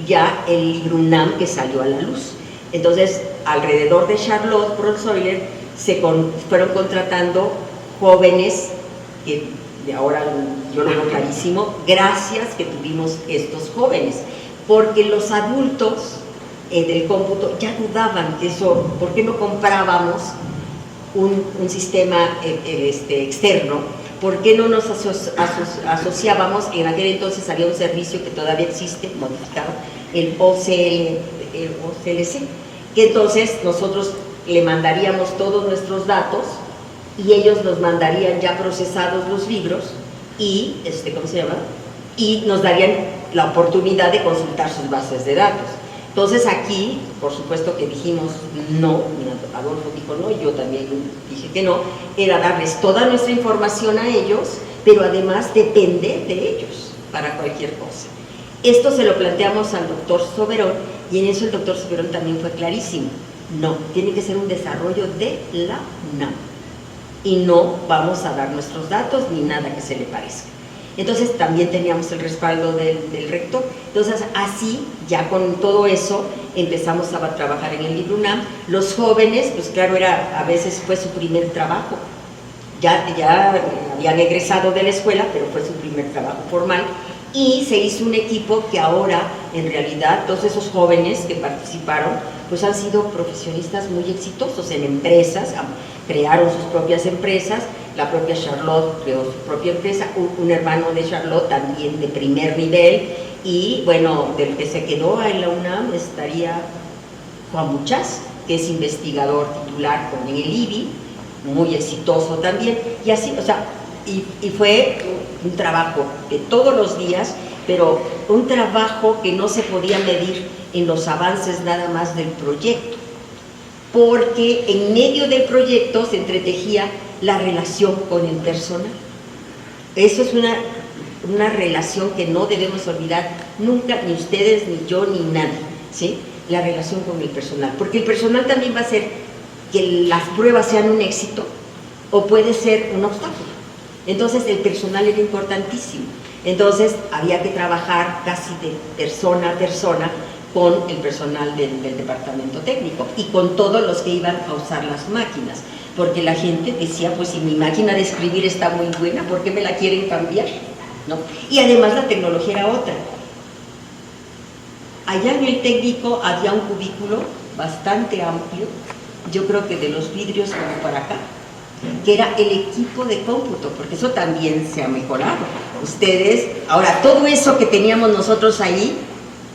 ya el libro UNAM que salió a la luz. Entonces, alrededor de Charlotte Bronsoiler fueron contratando jóvenes, que de ahora yo lo veo clarísimo, gracias que tuvimos estos jóvenes, porque los adultos del cómputo ya dudaban que eso, ¿por qué no comprábamos un sistema externo? ¿Por qué no nos asociábamos? En aquel entonces había un servicio que todavía existe, modificado, el OCLC, que entonces nosotros le mandaríamos todos nuestros datos y ellos nos mandarían ya procesados los libros y, ¿cómo se llama? Y nos darían la oportunidad de consultar sus bases de datos. Entonces aquí, por supuesto que dijimos no, Adolfo dijo no, y yo también dije que no, era darles toda nuestra información a ellos, pero además depender de ellos para cualquier cosa. Esto se lo planteamos al doctor Soberón, y en eso el doctor Soberón también fue clarísimo. No, tiene que ser un desarrollo de la UNAM, y no vamos a dar nuestros datos ni nada que se le parezca. Entonces también teníamos el respaldo del rector. Entonces así, ya con todo eso, empezamos a trabajar en el libro UNAM. Los jóvenes, pues claro, a veces fue su primer trabajo. Ya habían egresado de la escuela, pero fue su primer trabajo formal. Y se hizo un equipo que ahora, en realidad, todos esos jóvenes que participaron, pues han sido profesionistas muy exitosos en empresas, crearon sus propias empresas. La propia Charlotte creó su propia empresa, un hermano de Charlotte también de primer nivel, y bueno, del que se quedó en la UNAM estaría Juan Buchás, que es investigador titular en el IBI, muy exitoso también, y así, o sea, y fue un trabajo de todos los días, pero un trabajo que no se podía medir en los avances nada más del proyecto, porque en medio del proyecto se entretejía la relación con el personal. Eso es una relación que no debemos olvidar nunca, ni ustedes, ni yo, ni nadie, ¿sí? La relación con el personal, porque el personal también va a hacer que las pruebas sean un éxito o puede ser un obstáculo. Entonces el personal era importantísimo. Entonces había que trabajar casi de persona a persona con el personal del departamento técnico y con todos los que iban a usar las máquinas, porque la gente decía, pues si mi máquina de escribir está muy buena, ¿por qué me la quieren cambiar? ¿No? Y además la tecnología era otra. Allá en el técnico había un cubículo bastante amplio, yo creo que de los vidrios como para acá, que era el equipo de cómputo, porque eso también se ha mejorado. Ustedes, ahora todo eso que teníamos nosotros ahí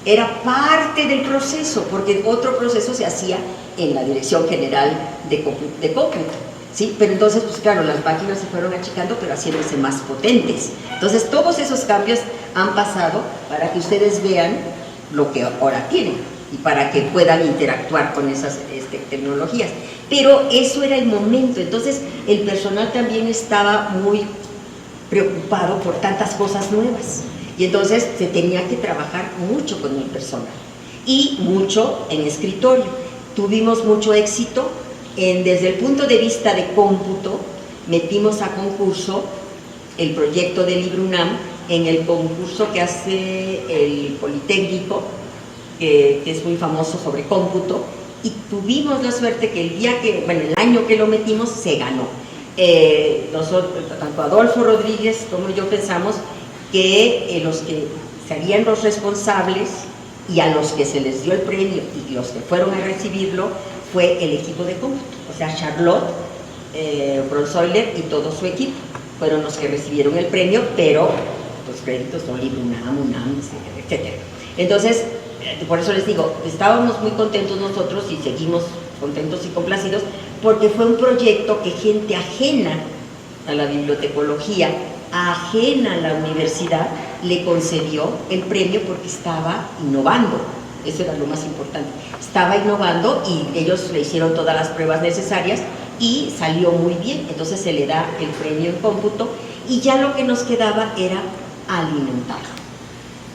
era parte del proceso, porque otro proceso se hacía en la Dirección General de Cómputo, ¿sí? Pero entonces, pues claro, las máquinas se fueron achicando, pero haciéndose más potentes. Entonces, todos esos cambios han pasado para que ustedes vean lo que ahora tienen y para que puedan interactuar con esas tecnologías. Pero eso era el momento, entonces el personal también estaba muy preocupado por tantas cosas nuevas. Y entonces se tenía que trabajar mucho con el personal y mucho en escritorio. Tuvimos mucho éxito desde el punto de vista de cómputo. Metimos a concurso el proyecto del LibreUNAM en el concurso que hace el Politécnico, que es muy famoso sobre cómputo, y tuvimos la suerte que el año que lo metimos se ganó. Nosotros, tanto Adolfo Rodríguez como yo pensamos que los que serían los responsables y a los que se les dio el premio y los que fueron a recibirlo fue el equipo de cómputo, o sea, Charlotte, Bronzoiler y todo su equipo fueron los que recibieron el premio, pero los créditos son LibreUNAM, UNAM, etc. Entonces, por eso les digo, estábamos muy contentos nosotros y seguimos contentos y complacidos porque fue un proyecto que gente ajena a la bibliotecología, ajena a la universidad, le concedió el premio porque estaba innovando. Eso era lo más importante. Estaba innovando y ellos le hicieron todas las pruebas necesarias y salió muy bien. Entonces se le da el premio en cómputo y ya lo que nos quedaba era alimentarlo.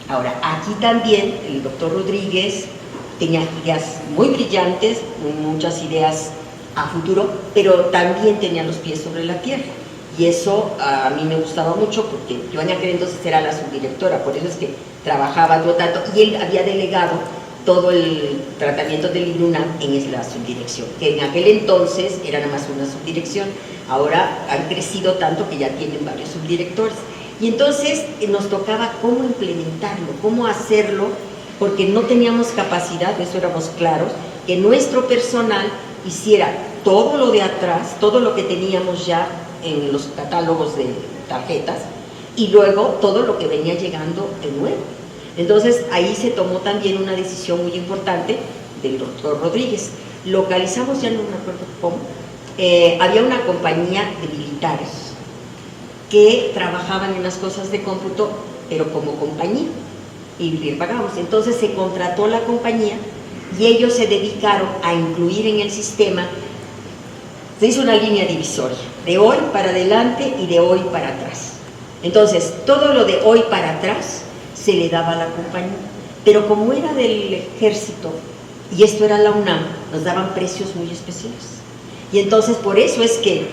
Ahora, aquí también el doctor Rodríguez tenía ideas muy brillantes, muchas ideas a futuro, pero también tenía los pies sobre la tierra. Y eso a mí me gustaba mucho porque yo en aquel entonces era la subdirectora, por eso es que trabajaba yo tanto, y él había delegado todo el tratamiento del LibreUNAM en la subdirección, que en aquel entonces era nada más una subdirección, ahora han crecido tanto que ya tienen varios subdirectores. Y entonces nos tocaba cómo implementarlo, cómo hacerlo, porque no teníamos capacidad, de eso éramos claros, que nuestro personal hiciera todo lo de atrás, todo lo que teníamos ya en los catálogos de tarjetas, y luego todo lo que venía llegando de nuevo. Entonces ahí se tomó también una decisión muy importante del doctor Rodríguez. Localizamos, ya no me acuerdo cómo, había una compañía de militares que trabajaban en las cosas de cómputo, pero como compañía, y le pagamos. Entonces se contrató la compañía y ellos se dedicaron a incluir en el sistema, se hizo una línea divisoria, de hoy para adelante y de hoy para atrás. Entonces, todo lo de hoy para atrás se le daba a la compañía, pero como era del ejército, y esto era la UNAM, nos daban precios muy especiales. Y entonces, por eso es que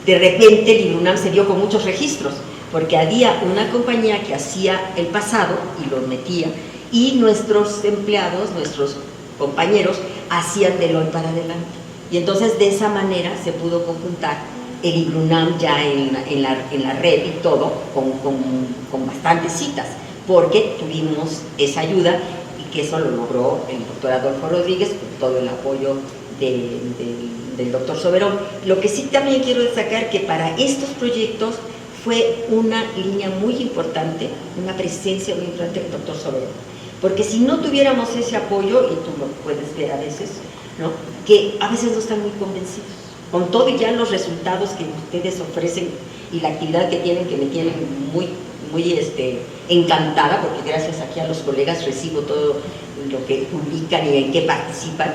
de repente el LibreUNAM se dio con muchos registros, porque había una compañía que hacía el pasado y lo metía, y nuestros empleados, nuestros compañeros, hacían del hoy para adelante. Y entonces de esa manera se pudo conjuntar el LibreUNAM ya en la red y todo, con bastantes citas, porque tuvimos esa ayuda y que eso lo logró el doctor Adolfo Rodríguez con todo el apoyo del doctor Soberón. Lo que sí también quiero destacar que para estos proyectos fue una línea muy importante, una presencia muy importante del doctor Soberón, porque si no tuviéramos ese apoyo, y tú lo puedes ver a veces, ¿no?, que a veces no están muy convencidos, con todo y ya los resultados que ustedes ofrecen y la actividad que tienen, que me tienen muy encantada, porque gracias aquí a los colegas recibo todo lo que publican y en qué participan,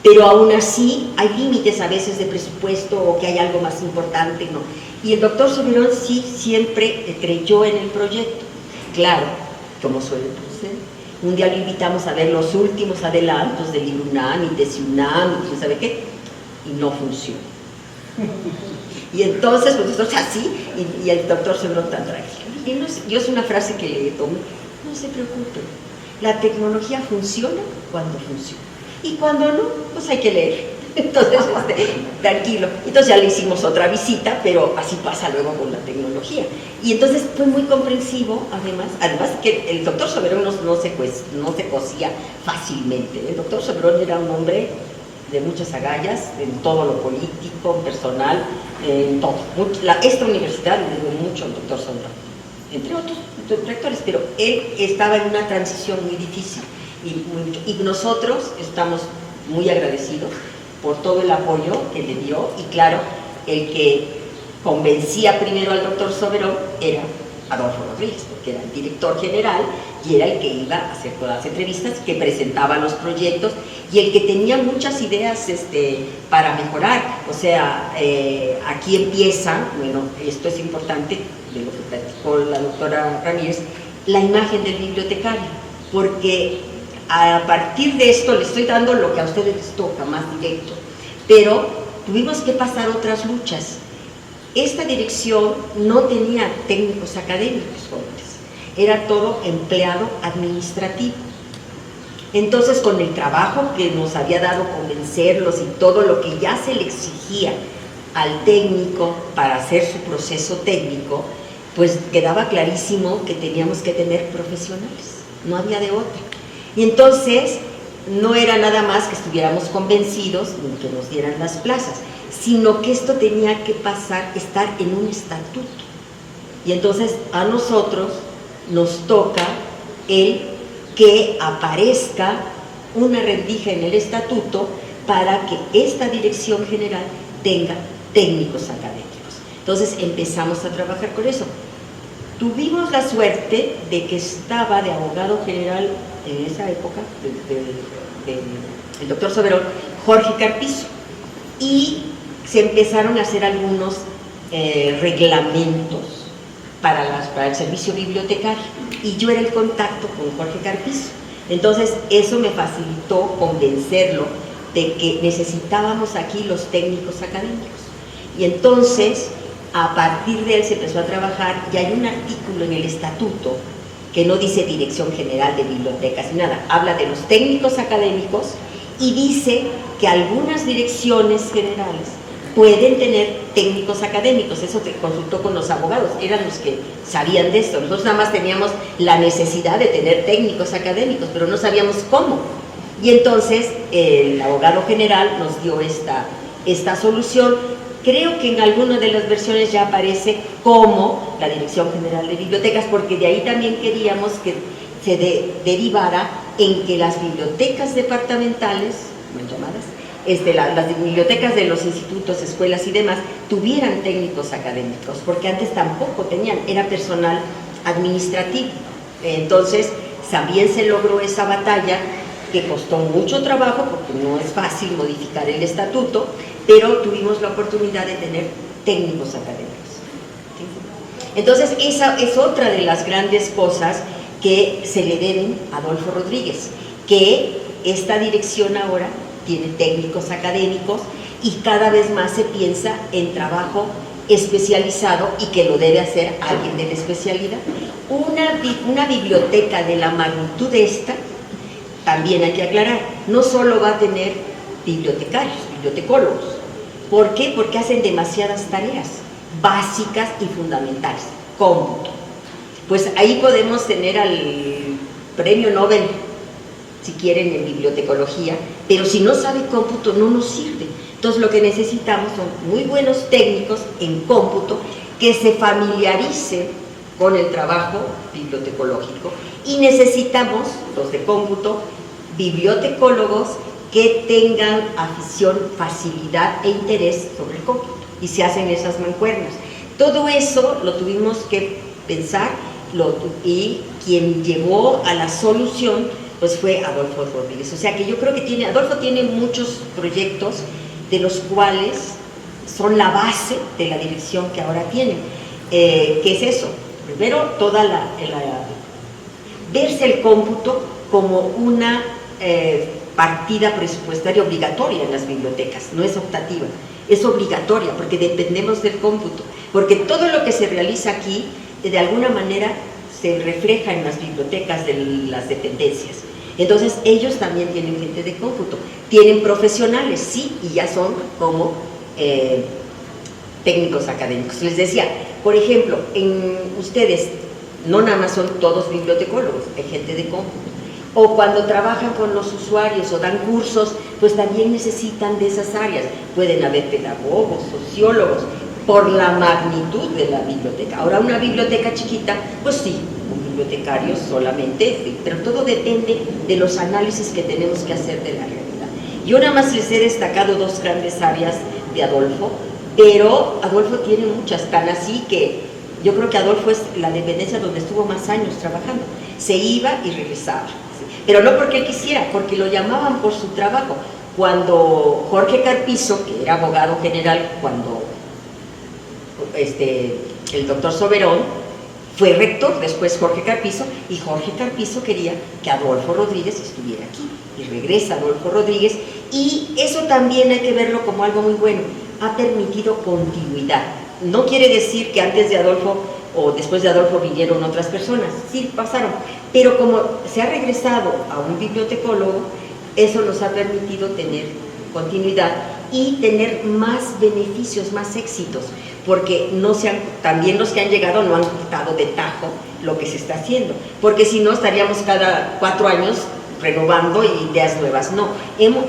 pero aún así hay límites a veces de presupuesto o que hay algo más importante, ¿no? Y el doctor Soberón sí siempre creyó en el proyecto. Claro, como suele suceder, un día lo invitamos a ver los últimos adelantos de LibreUNAM y de CIUNAM y quién sabe qué, y no funcionó. Y entonces, pues nosotros así, y el doctor Soberón tan tranquilo. Y yo es una frase que le tomé, no se preocupen, la tecnología funciona cuando funciona. Y cuando no, pues hay que leer. Entonces, tranquilo. Entonces ya le hicimos otra visita, pero así pasa luego con la tecnología. Y entonces fue muy comprensivo, además que el doctor Soberón no se cosía fácilmente. El doctor Soberón era un hombre de muchas agallas, en todo lo político, personal, en todo. Esta universidad le debe mucho al doctor Soberón, entre otros rectores, pero él estaba en una transición muy difícil y nosotros estamos muy agradecidos por todo el apoyo que le dio, y claro, el que convencía primero al doctor Soberón era Adolfo Rodríguez, porque era el director general y era el que iba a hacer todas las entrevistas, que presentaba los proyectos y el que tenía muchas ideas para mejorar. O sea, aquí empieza, bueno, esto es importante, de lo que platicó la doctora Ramírez, la imagen del bibliotecario, porque a partir de esto le estoy dando lo que a ustedes les toca, más directo, pero tuvimos que pasar otras luchas. Esta dirección no tenía técnicos académicos jóvenes, era todo empleado administrativo. Entonces, con el trabajo que nos había dado convencerlos y todo lo que ya se le exigía al técnico para hacer su proceso técnico, pues quedaba clarísimo que teníamos que tener profesionales, no había de otra. Y entonces no era nada más que estuviéramos convencidos ni que nos dieran las plazas, sino que esto tenía que estar en un estatuto. Y entonces a nosotros nos toca el que aparezca una rendija en el estatuto para que esta dirección general tenga técnicos académicos. Entonces empezamos a trabajar con eso. Tuvimos la suerte de que estaba de abogado general en esa época, el doctor Soberón, Jorge Carpizo, y se empezaron a hacer algunos reglamentos para el servicio bibliotecario, y yo era el contacto con Jorge Carpizo. Entonces eso me facilitó convencerlo de que necesitábamos aquí los técnicos académicos, y entonces a partir de él se empezó a trabajar, y hay un artículo en el estatuto que no dice Dirección General de Bibliotecas ni nada, habla de los técnicos académicos y dice que algunas direcciones generales pueden tener técnicos académicos. Eso se consultó con los abogados, eran los que sabían de esto. Nosotros nada más teníamos la necesidad de tener técnicos académicos, pero no sabíamos cómo. Y entonces el abogado general nos dio esta solución. Creo que en alguna de las versiones ya aparece como la Dirección General de Bibliotecas, porque de ahí también queríamos que se derivara en que las bibliotecas departamentales, mal llamadas, las bibliotecas de los institutos, escuelas y demás, tuvieran técnicos académicos, porque antes tampoco tenían, era personal administrativo. Entonces también se logró esa batalla, que costó mucho trabajo, porque no es fácil modificar el estatuto, pero tuvimos la oportunidad de tener técnicos académicos. Entonces esa es otra de las grandes cosas que se le deben a Adolfo Rodríguez, que esta dirección ahora tiene técnicos académicos y cada vez más se piensa en trabajo especializado, y que lo debe hacer alguien de la especialidad. Una biblioteca de la magnitud de esta, también hay que aclarar, no solo va a tener bibliotecarios, bibliotecólogos. ¿Por qué? Porque hacen demasiadas tareas básicas y fundamentales. Cómputo. Pues ahí podemos tener al premio Nobel, si quieren, en bibliotecología, pero si no sabe cómputo no nos sirve. Entonces lo que necesitamos son muy buenos técnicos en cómputo que se familiaricen con el trabajo bibliotecológico, y necesitamos, los de cómputo, bibliotecólogos que tengan afición, facilidad e interés sobre el cómputo, y se hacen esas mancuernas. Todo eso lo tuvimos que pensar, y quien llevó a la solución pues fue Adolfo Rodríguez. O sea que yo creo que Adolfo tiene muchos proyectos de los cuales son la base de la dirección que ahora tiene. ¿Qué es eso? Primero, verse el cómputo como una partida presupuestaria obligatoria en las bibliotecas, no es optativa. es obligatoria, porque dependemos del cómputo, porque todo lo que se realiza aquí, de alguna manera, se refleja en las bibliotecas de las dependencias. Entonces, ellos también tienen gente de cómputo, tienen profesionales, sí, y ya son como técnicos académicos. Les decía, por ejemplo, ustedes no nada más son todos bibliotecólogos, hay gente de cómputo. O cuando trabajan con los usuarios o dan cursos, pues también necesitan de esas áreas. Pueden haber pedagogos, sociólogos, por la magnitud de la biblioteca. Ahora, una biblioteca chiquita, pues sí, un bibliotecario solamente, pero todo depende de los análisis que tenemos que hacer de la realidad. Yo nada más les he destacado dos grandes áreas de Adolfo, pero Adolfo tiene muchas, tan así que yo creo que Adolfo es la dependencia donde estuvo más años trabajando. Se iba y regresaba. Pero no porque él quisiera, porque lo llamaban por su trabajo. Cuando Jorge Carpizo, que era abogado general, cuando el doctor Soberón fue rector, después Jorge Carpizo, y Jorge Carpizo quería que Adolfo Rodríguez estuviera aquí. Y regresa Adolfo Rodríguez, y eso también hay que verlo como algo muy bueno. Ha permitido continuidad. No quiere decir que antes de Adolfo o después de Adolfo vinieron otras personas, sí pasaron, pero como se ha regresado a un bibliotecólogo, eso nos ha permitido tener continuidad y tener más beneficios, más éxitos, porque también los que han llegado no han quitado de tajo lo que se está haciendo, porque si no estaríamos cada 4 años renovando ideas nuevas. No,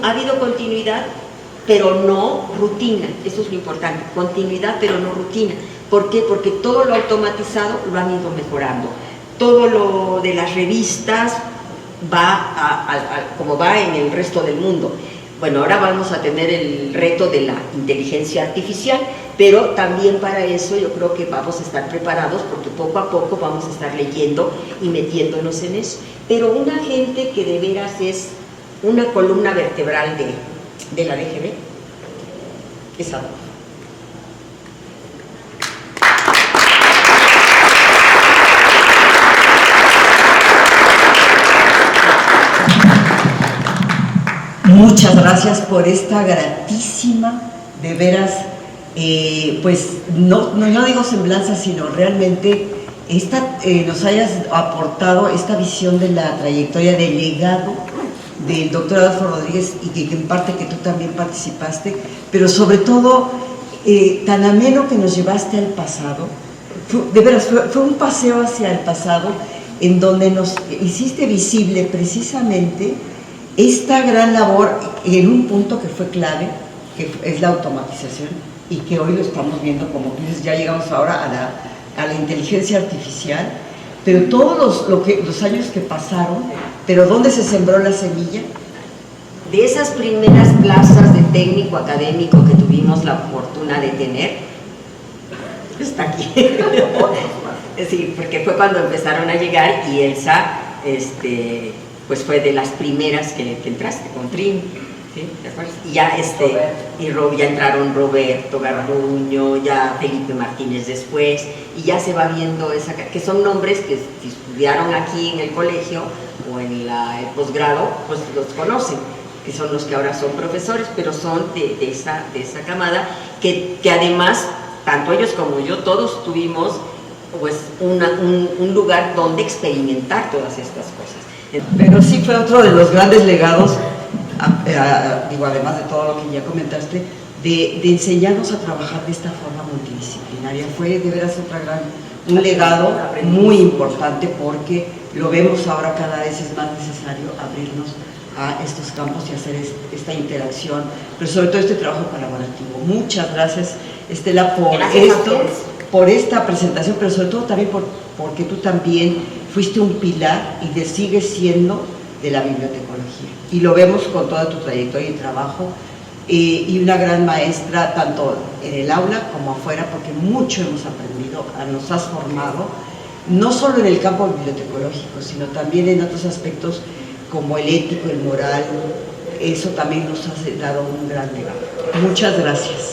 ha habido continuidad, pero no rutina, eso es lo importante, continuidad pero no rutina. ¿Por qué? Porque todo lo automatizado lo han ido mejorando. Todo lo de las revistas va como va en el resto del mundo. Bueno, ahora vamos a tener el reto de la inteligencia artificial, pero también para eso yo creo que vamos a estar preparados, porque poco a poco vamos a estar leyendo y metiéndonos en eso. Pero una gente que de veras es una columna vertebral de la DGB es Adolfo. Muchas gracias por esta gratísima, de veras, pues no digo semblanza, sino realmente nos hayas aportado esta visión de la trayectoria del legado del doctor Adolfo Rodríguez, y que en parte que tú también participaste, pero sobre todo tan ameno que nos llevaste al pasado. De veras, fue un paseo hacia el pasado en donde nos hiciste visible precisamente esta gran labor en un punto que fue clave, que es la automatización, y que hoy lo estamos viendo, como tú dices, ya llegamos ahora a la inteligencia artificial, pero todos los años que pasaron, pero ¿dónde se sembró la semilla? De esas primeras plazas de técnico académico que tuvimos la fortuna de tener, está aquí. Sí, porque fue cuando empezaron a llegar, y Elsa, pues fue de las primeras que entraste con Trin, ¿sí? ¿Te acuerdas? Y ya ya entraron Roberto Garduño, ya Felipe Martínez después, y ya se va viendo que son nombres que si estudiaron aquí en el colegio o en el posgrado, pues los conocen, que son los que ahora son profesores, pero son de esa camada que además, tanto ellos como yo, todos tuvimos pues un lugar donde experimentar todas estas cosas. Pero sí fue otro de los grandes legados, digo, además de todo lo que ya comentaste, de enseñarnos a trabajar de esta forma multidisciplinaria. Fue de veras un legado muy importante, porque lo vemos ahora, cada vez es más necesario abrirnos a estos campos y hacer esta interacción, pero sobre todo este trabajo colaborativo. Muchas gracias, Estela, por esta presentación, pero sobre todo también porque tú también fuiste un pilar y sigues siendo de la bibliotecología. Y lo vemos con toda tu trayectoria y trabajo, y una gran maestra tanto en el aula como afuera, porque mucho hemos aprendido, nos has formado, no solo en el campo bibliotecológico, sino también en otros aspectos como el ético, el moral. Eso también nos ha dado un gran legado. Muchas gracias.